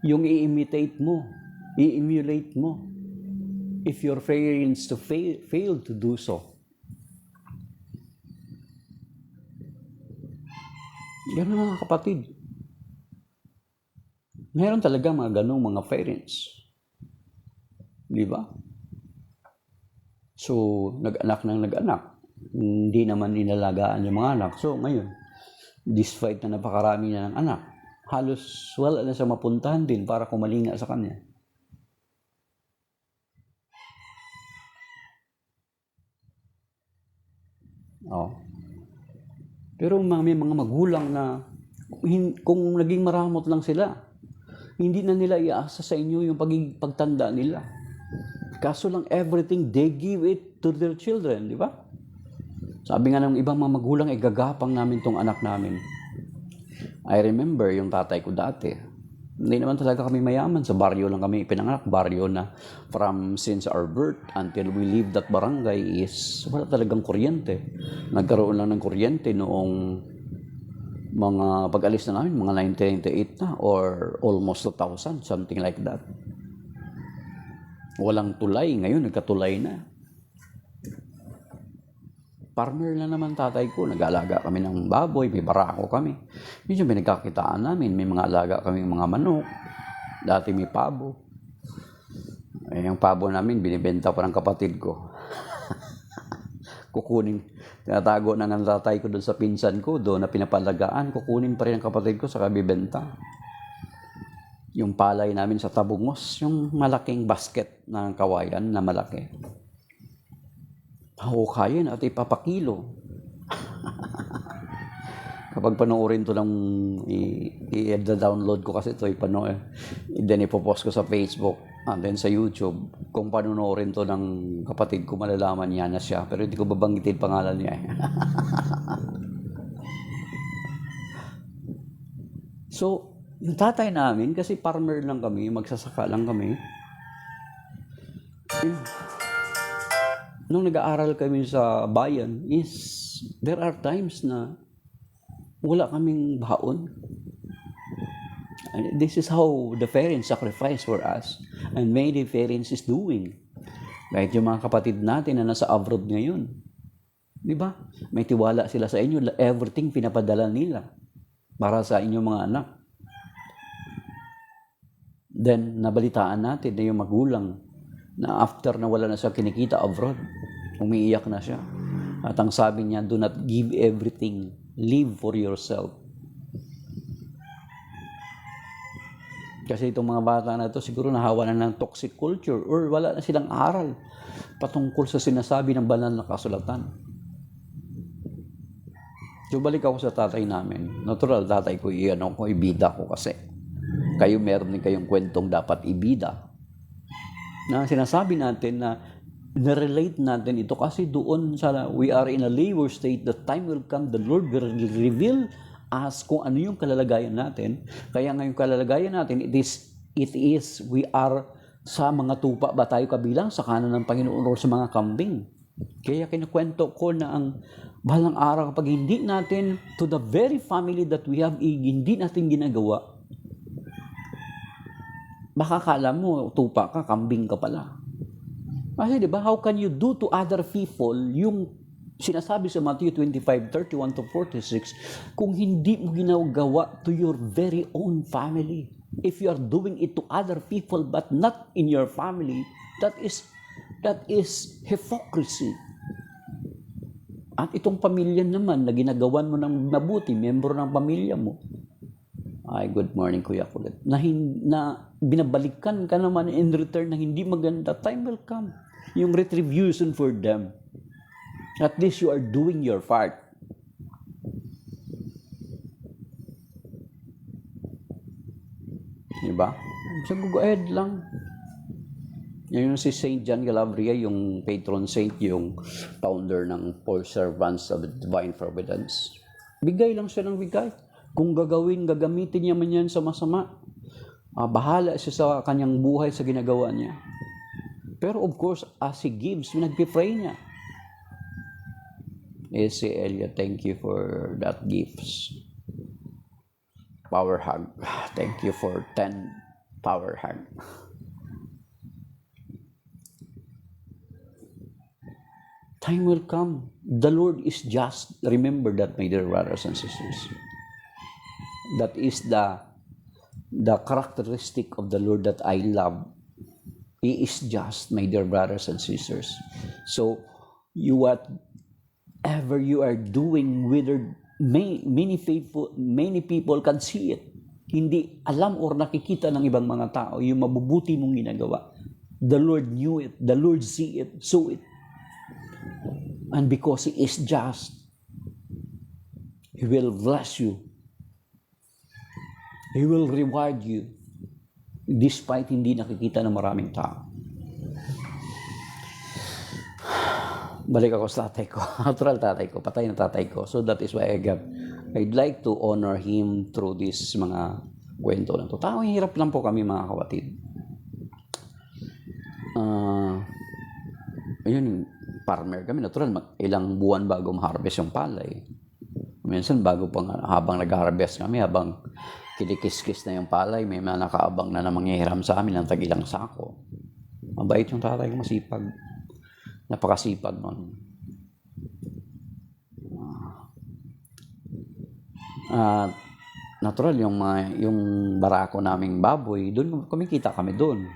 yung i-imitate mo, i-emulate mo. If your parents to fail to do so. Ganun mga kapatid. Meron talaga mga ganung mga parents. Di ba? So, nag-anak ng nag-anak. Hindi naman inalagaan yung mga anak. So, ngayon, despite na napakarami na ng anak, halos wala na siya mapuntahan din para kumalinga sa kanya. Pero may mga magulang na kung naging maramot lang sila, hindi na nila iaasa sa inyo yung pagtanda nila. Kaso lang everything, they give it to their children, di ba? Sabi nga ng ibang mga magulang, gagapang namin tong anak namin. I remember yung tatay ko dati. Hindi naman talaga kami mayaman. Sa baryo lang kami pinanganak. Baryo na since our birth until we leave that barangay is wala talagang kuryente. Nagkaroon lang ng kuryente noong mga pag-alis na namin, mga 1998 na or almost 2000, something like that. Walang tulay. Ngayon, nagkatulay na. Farmer na naman tatay ko. Nag-aalaga kami ng baboy, may barako kami. Medyo may nagkakitaan namin. May mga alaga kami mga manok. Dati may pabo. Yung pabo namin, binibenta pa ng kapatid ko. Tinatago na ng tatay ko doon sa pinsan ko, doon na pinapalagaan. Kukunin pa rin ang kapatid ko sa kabibenta. Yung palay namin sa Tabungos, yung malaking basket ng kawayan na malaki. Hukayin at ipapakilo. Kapag panoorin to ng i-download ko kasi ito, then ipopost ko sa Facebook and then sa YouTube. Kung panoorin to ng kapatid ko, malalaman niya na siya. Pero hindi ko babanggitin pangalan niya. So, yung tatay namin, kasi farmer lang kami, magsasaka lang kami. Nung nag-aaral kami sa bayan, there are times na wala kaming baon. And this is how the parents sacrifice for us. And many parents is doing. Kahit yung mga kapatid natin na nasa abroad ngayon. Di ba? May tiwala sila sa inyo. Everything pinapadala nila para sa inyong mga anak. Then, nabalitaan natin na yung magulang na after na wala na siya kinikita abroad, umiiyak na siya. At ang sabi niya, do not give everything. Live for yourself. Kasi itong mga bata na to siguro nahawa na ng toxic culture or wala na silang aral patungkol sa sinasabi ng banal na kasulatan. So balik ako sa tatay namin. Natural, tatay ko, ibida ko kasi. Kayo meron din kayong kwentong dapat ibida. Na sinasabi natin na na-relate natin ito kasi doon sa we are in a labor state, the time will come, the Lord will reveal us kung ano yung kalalagayan natin. Kaya ngayong kalalagayan natin, it is, we are sa mga tupa ba tayo kabilang sa kanan ng Panginoon o sa mga kambing. Kaya kinukwento ko na ang balang araw kapag hindi natin to the very family that we have, hindi natin ginagawa, baka kala mo tupa ka, kambing ka pala. Kasi diba, how can you do to other people yung sinasabi sa Matthew 25:31-46 kung hindi mo ginagawa to your very own family? If you are doing it to other people but not in your family, that is hypocrisy. At itong pamilya naman na ginagawan mo ng mabuti, membro ng pamilya mo, ay, good morning, Kuya Kulit, na binabalikan ka naman in return na hindi maganda, time will come. Yung retribution for them. At least you are doing your part. Diba? So, go ahead lang. Yung si Saint John Calabria, yung patron saint, yung founder ng Poor Servants of Divine Providence. Bigay lang siya ng bigay. Kung gagamitin niya man yan sa masama, bahala siya sa kanyang buhay sa ginagawa niya. Pero of course, as he gives, nagpipray niya. Si Elia, thank you for that gifts. Power hug. Thank you for 10 power hug. Time will come. The Lord is just. Remember that, my dear brothers and sisters. That is the characteristic of the Lord that I love. He is just, my dear brothers and sisters. So, whatever you are doing, whether many people can see it. Hindi alam or nakikita ng ibang mga tao yung mabubuti mong ginagawa. The Lord knew it. The Lord see it, saw it. And because He is just, He will bless you. He will reward you despite hindi nakikita ng maraming tao. Balik ako sa tatay ko. Natural tatay ko. Patay na tatay ko. So that is why I'd like to honor him through this mga kwento na to. Tao, hirap lang po kami mga kapatid. Ayun, farmer kami. Natural, ilang buwan bago ma-harvest yung palay. Minsan bago pang habang nag-harvest kami, habang kinikis-kis na yung palay, may mga nakaabang na manghihiram sa amin ng tag-ilang sako. Mabait yung tatay ko, masipag. Napakasipag nun. Natural, yung barako naming baboy, doon kumikita kami doon.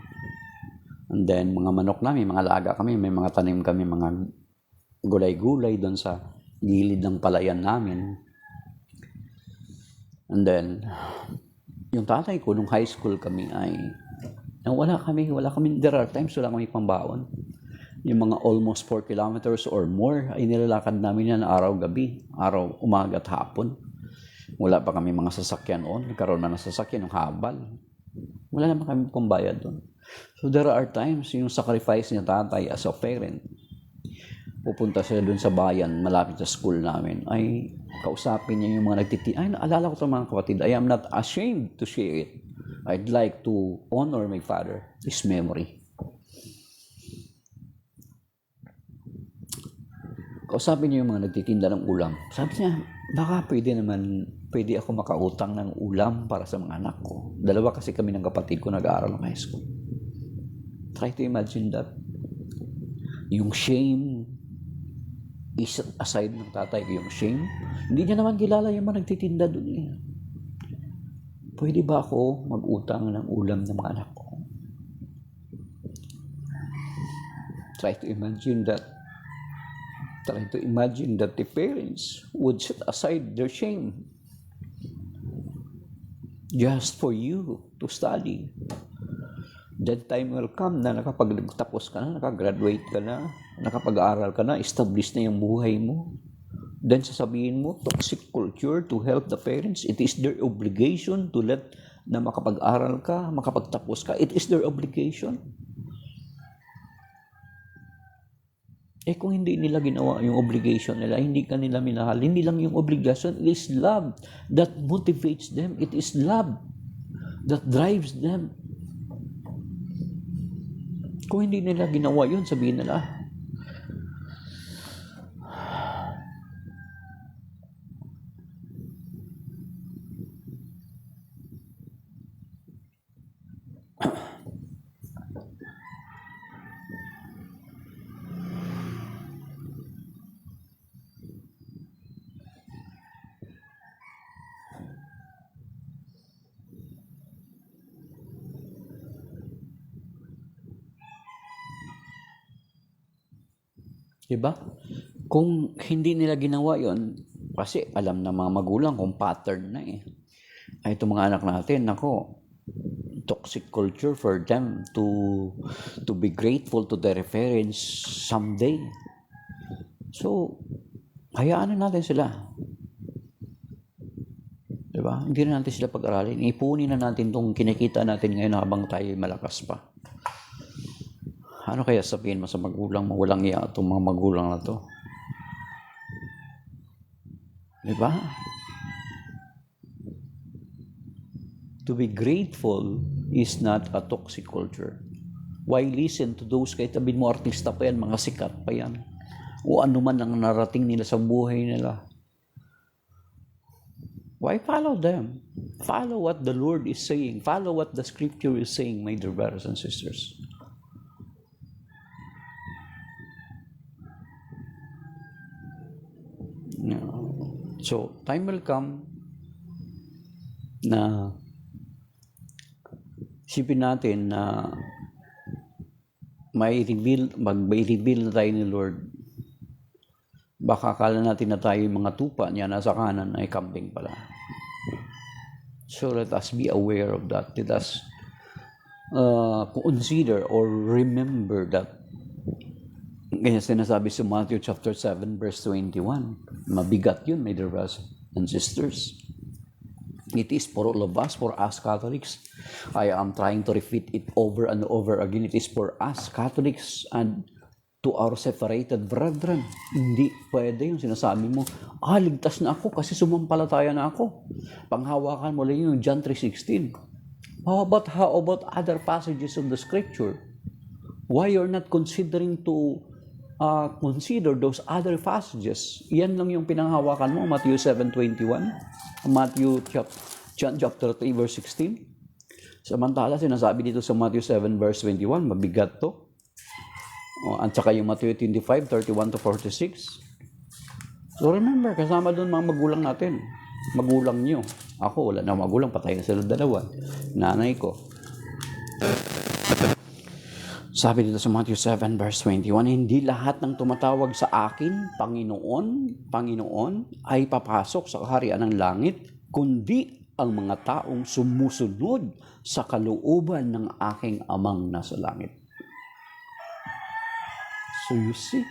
And then, mga manok namin, mga alaga kami, may mga tanim kami, mga gulay-gulay doon sa gilid ng palayan namin. And then, yung tatay ko, nung high school kami ay, wala kami, there are times wala kami pambaon. Yung mga almost 4 kilometers or more ay nilalakad namin yan araw-gabi, araw, umaga at hapon. Wala pa kami mga sasakyan on, nagkaroon na ng sasakyan, ng habal. Wala naman kami pambayad doon. So there are times yung sacrifice niya tatay as a parent, pupunta siya doon sa bayan, malapit sa school namin, ay kausapin niya yung mga naalala ko ito mga kapatid, I am not ashamed to share it. I'd like to honor my father, his memory. Kausapin niyo yung mga nagtitinda ng ulam. Sabi niya, baka pwede ako makautang ng ulam para sa mga anak ko. 2 kasi kami ng kapatid ko nag-aaral ng high school. Try to imagine that. Yung shame, is aside ng tatay ko yung shame, hindi niya naman kilala yung mga nagtitinda doon eh. Pwede ba ako mag-utang ng ulam ng mga anak ko? Try to imagine that. Try to imagine that the parents would set aside their shame. just for you to study. That time will come na nakapagtapos ka na, nakagraduate ka na, nakapag-aaral ka na, established na yung buhay mo. Then sasabihin mo, toxic culture to help the parents. It is their obligation to let na makapag-aral ka, makapagtapos ka. It is their obligation. Kung hindi nila ginawa yung obligation nila, hindi ka nila minahal, hindi lang yung obligation, it is love that motivates them. It is love that drives them. Kung hindi nila ginawa yun, sabihin nila, diba? Kung hindi nila ginawa yon, kasi alam na mga magulang kung pattern na ay itong mga anak natin, toxic culture for them to be grateful to their parents someday. So, hayaan na natin sila. Diba? Hindi na natin sila pag-aralin. Ipunin na natin itong kinikita natin ngayon habang tayo malakas pa. Ano kaya sabihin mo sa magulang mo? Walang iya itong mga magulang na to. Diba? To be grateful is not a toxic culture. Why listen to those, kahit sabihin mo artista pa yan, mga sikat pa yan, o ano man ang narating nila sa buhay nila. Why follow them? Follow what the Lord is saying. Follow what the Scripture is saying, my dear brothers and sisters. So, time will come na isipin natin na mag-reveal na tayo ni Lord. Baka akala natin na tayo yung mga tupa niya nasa kanan ay kambing pala. So, let us be aware of that. Let us consider or remember that. Ganyan sinasabi sa Matthew chapter 7 verse 21. Mabigat yun, my dear brothers and sisters. It is for all of us, for us Catholics. I am trying to repeat it over and over again. It is for us Catholics and to our separated brethren. Hindi pwede yung sinasabi mo, ligtas na ako kasi sumampalataya na ako. Panghawakan mo lang yung John 3:16. How about other passages of the Scripture? Why you're not considering to consider those other passages? Yan lang yung pinanghawakan mo, Matthew 7:21, Matthew John chapter 3 verse 16. Samantala, sinasabi dito sa Matthew 7 verse 21, mabigat to. At saka yung Matthew 25, 31 to 46. So remember, kasama doon mga magulang natin. Magulang nyo. Ako, wala na magulang, patay na sila dalawa. Nanay ko. Sabi dito sa Matthew 7 verse 21, hindi lahat ng tumatawag sa akin, Panginoon, ay papasok sa kaharian ng langit, kundi ang mga taong sumusunod sa kalooban ng aking amang nasa langit. So you see,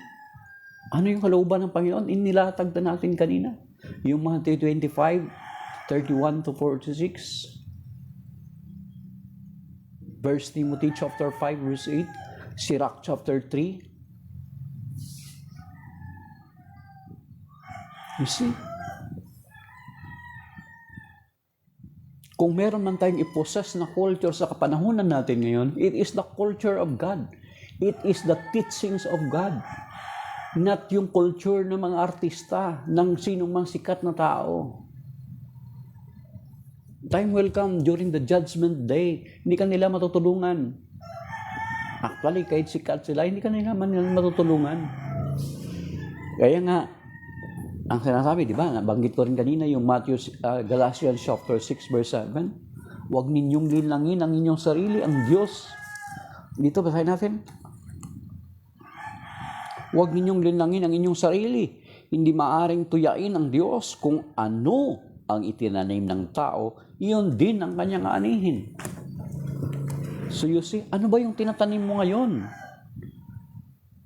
ano yung kalooban ng Panginoon? Inilatag na natin kanina. Yung Matthew 25, 31 to 46. 1 Timothy chapter 5 verse 8, Sirach chapter 3. You see? Kung meron man tayong i-possess na culture sa kapanahunan natin ngayon, it is the culture of God. It is the teachings of God. Not yung culture ng mga artista, ng sinong mang sikat na tao. Time will come during the judgment day, hindi ka nila matutulungan. Actually, kahit sikat sila, hindi ka nila matutulungan. Kaya nga, ang sinasabi, di ba, nabanggit ko rin kanina yung Galatians chapter 6 verse 7, huwag ninyong linlangin ang inyong sarili, ang Diyos. Dito, basahin natin. Huwag ninyong linlangin ang inyong sarili. Hindi maaring tuyain ang Diyos kung ano ang itinanim ng tao, iyon din ang kanyang aanihin. So you see, ano ba yung tinatanim mo ngayon?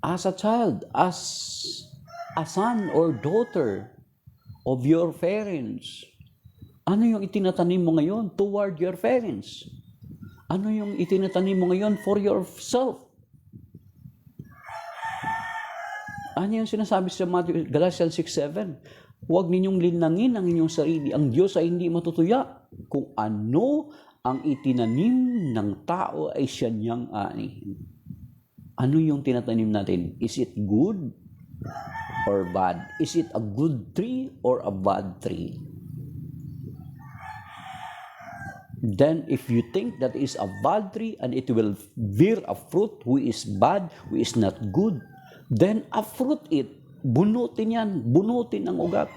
As a child, as a son or daughter of your parents, ano yung itinatanim mo ngayon toward your parents? Ano yung itinatanim mo ngayon for yourself? Ano yung sinasabi sa Galatians 6:7? Huwag ninyong linangin ang inyong sarili. Ang Diyos ay hindi matutuya. Kung ano ang itinanim ng tao ay siya niyang aanihin. Ano yung tinatanim natin? Is it good or bad? Is it a good tree or a bad tree? Then if you think that is a bad tree and it will bear a fruit who is bad, who is not good, then uproot it. Bunutin yan. Bunutin ang ugat.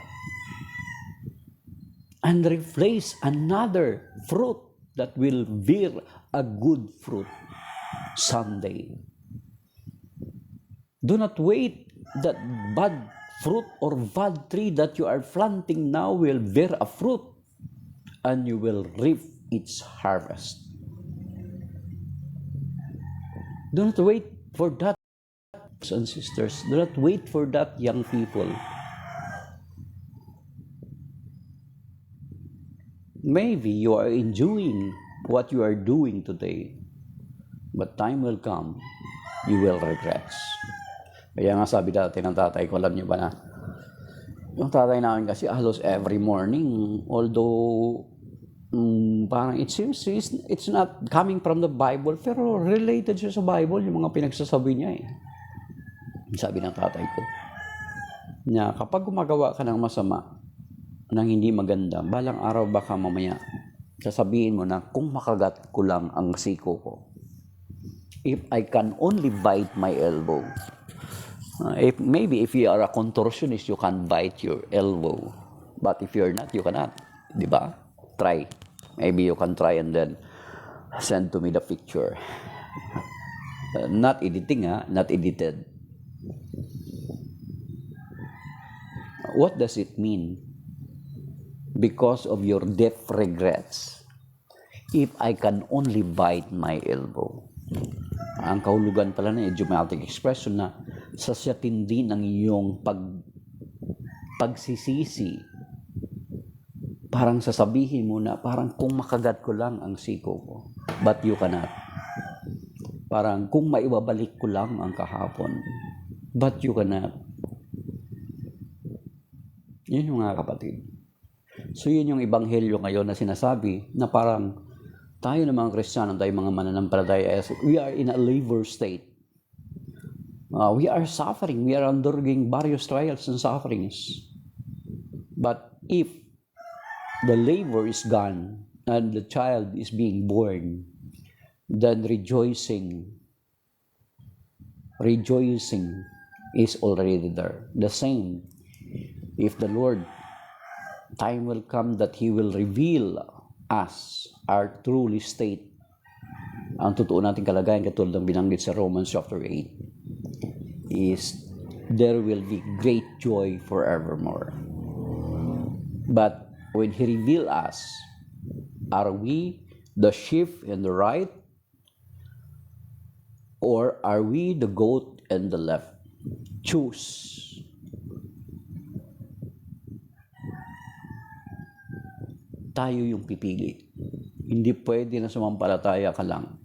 And replace another fruit that will bear a good fruit someday. Do not wait that bad fruit or bad tree that you are planting now will bear a fruit and you will reap its harvest. Do not wait for that, brothers and sisters. Do not wait for that, young people. Maybe you are enjoying what you are doing today, but time will come, you will regret. Kaya nga sabi dati ng tatay ko, alam niyo ba na, yung tatay namin kasi halos every morning, although parang it seems it's not coming from the Bible, pero related siya sa Bible, yung mga pinagsasabi niya eh. Sabi ng tatay ko, na kapag gumagawa ka ng masama, ng hindi maganda, balang araw baka mamaya, sasabihin mo na kung makagat ko lang ang siko ko. If I can only bite my elbow. Maybe if you are a contortionist, you can bite your elbow. But if you're not, you cannot. Di ba? Try. Maybe you can try and then send to me the picture. Not editing, not edited. What does it mean? Because of your deep regrets. If I can only bite my elbow. Ang kahulugan pala na idiomatic expression na sasyatin din ang iyong pagsisisi. Parang sasabihin mo na parang kung makagat ko lang ang siko ko, but you cannot. Parang kung maibabalik ko lang ang kahapon, but you cannot. Yun yung mga kapatid. So yun yung ebanghelyo ngayon na sinasabi na parang tayo na mga Kristiyano, tayo mga mananampalataya, we are in a labor state. We are suffering. We are undergoing various trials and sufferings. But if the labor is gone and the child is being born, then rejoicing is already there. The same, if the Lord, time will come that He will reveal us our truly state, ang totoo nating kalagayan, katulad ng binanggit sa Romans chapter 8, is there will be great joy forevermore. But when He reveal us, are we the sheep in the right, or are we the goat in the left? Choose. Tayo yung pipili. Hindi pwede na sumampalataya ka lang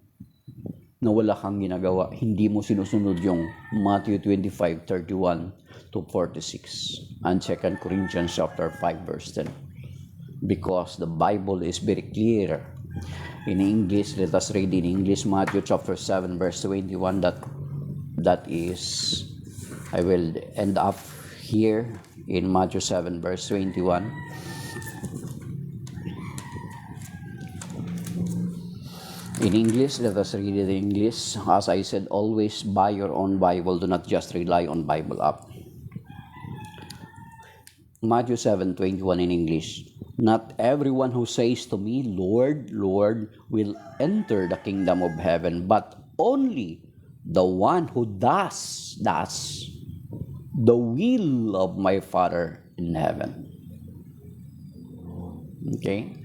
na wala kang ginagawa. Hindi mo sinusunod yung Matthew 25:31 to 46 and 2 Corinthians chapter 5 verse 10. Because the Bible is very clear. In English, let us read in English Matthew chapter 7 verse 21. That is, I will end up here in Matthew 7 verse 21. In English, let us read it in English. As I said, always buy your own Bible. Do not just rely on Bible app. Matthew 7:21 in English. Not everyone who says to me, Lord, Lord, will enter the kingdom of heaven, but only the one who does the will of my Father in heaven. Okay?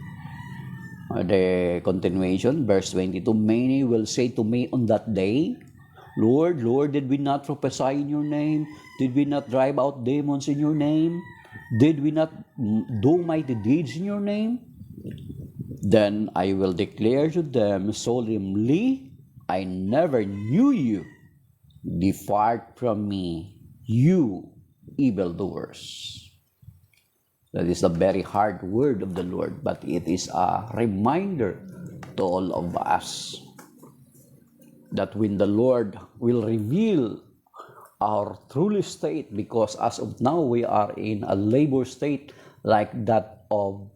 The continuation, verse 22, many will say to me on that day, Lord, Lord, did we not prophesy in your name? Did we not drive out demons in your name? Did we not do mighty deeds in your name? Then I will declare to them solemnly, I never knew you. Depart from me, you evildoers. That is a very hard word of the Lord, but it is a reminder to all of us that when the Lord will reveal our truly state, because as of now we are in a labor state like that of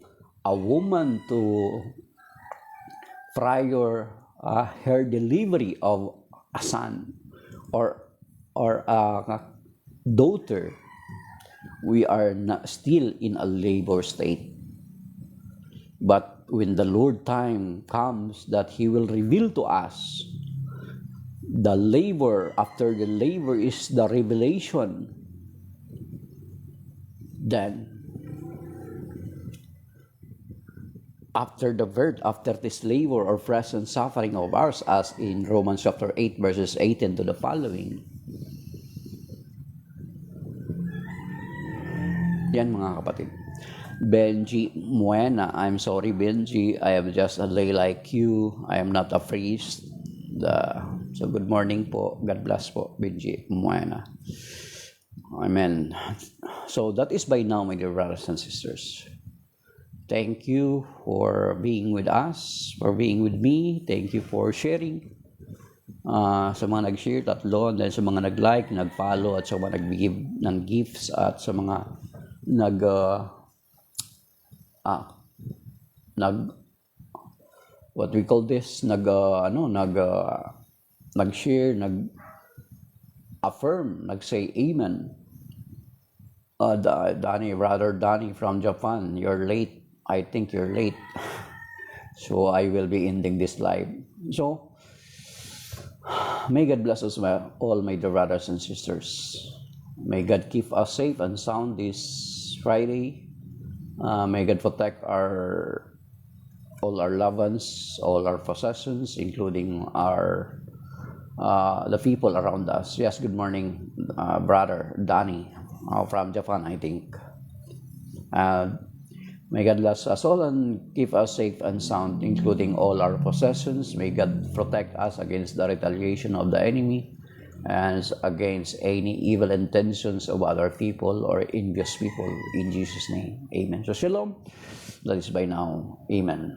a woman to prior her delivery of a son or a daughter, we are not still in a labor state. But when the Lord time comes that He will reveal to us the labor, after the labor is the revelation, then after the birth, after this labor or present suffering of ours, as in Romans chapter 8 verses 18 to the following. Yan mga kapatid. Benji Muena, I'm sorry Benji, I am just a lay like you. I am not a priest. So good morning po. God bless po, Benji Muena. Amen. So that is by now, my dear brothers and sisters. Thank you for being with us, for being with me. Thank you for sharing. Sa mga nag-share, tatlo, and then sa mga nag-like, nag-follow, at sa mga nag-give ng gifts, at sa mga what we call this, nag-share, nag-affirm, nag-say amen. Brother Danny from Japan, you're late. I think you're late. So I will be ending this live. So, may God bless us all, my dear brothers and sisters. May God keep us safe and sound this Friday. May God protect all our loved ones, all our possessions, including the people around us. Yes, good morning, brother Danny from Japan, I think. May God bless us all and keep us safe and sound, including all our possessions. May God protect us against the retaliation of the enemy and against any evil intentions of other people or envious people. In Jesus' name, amen. So shalom. That is by now. Amen.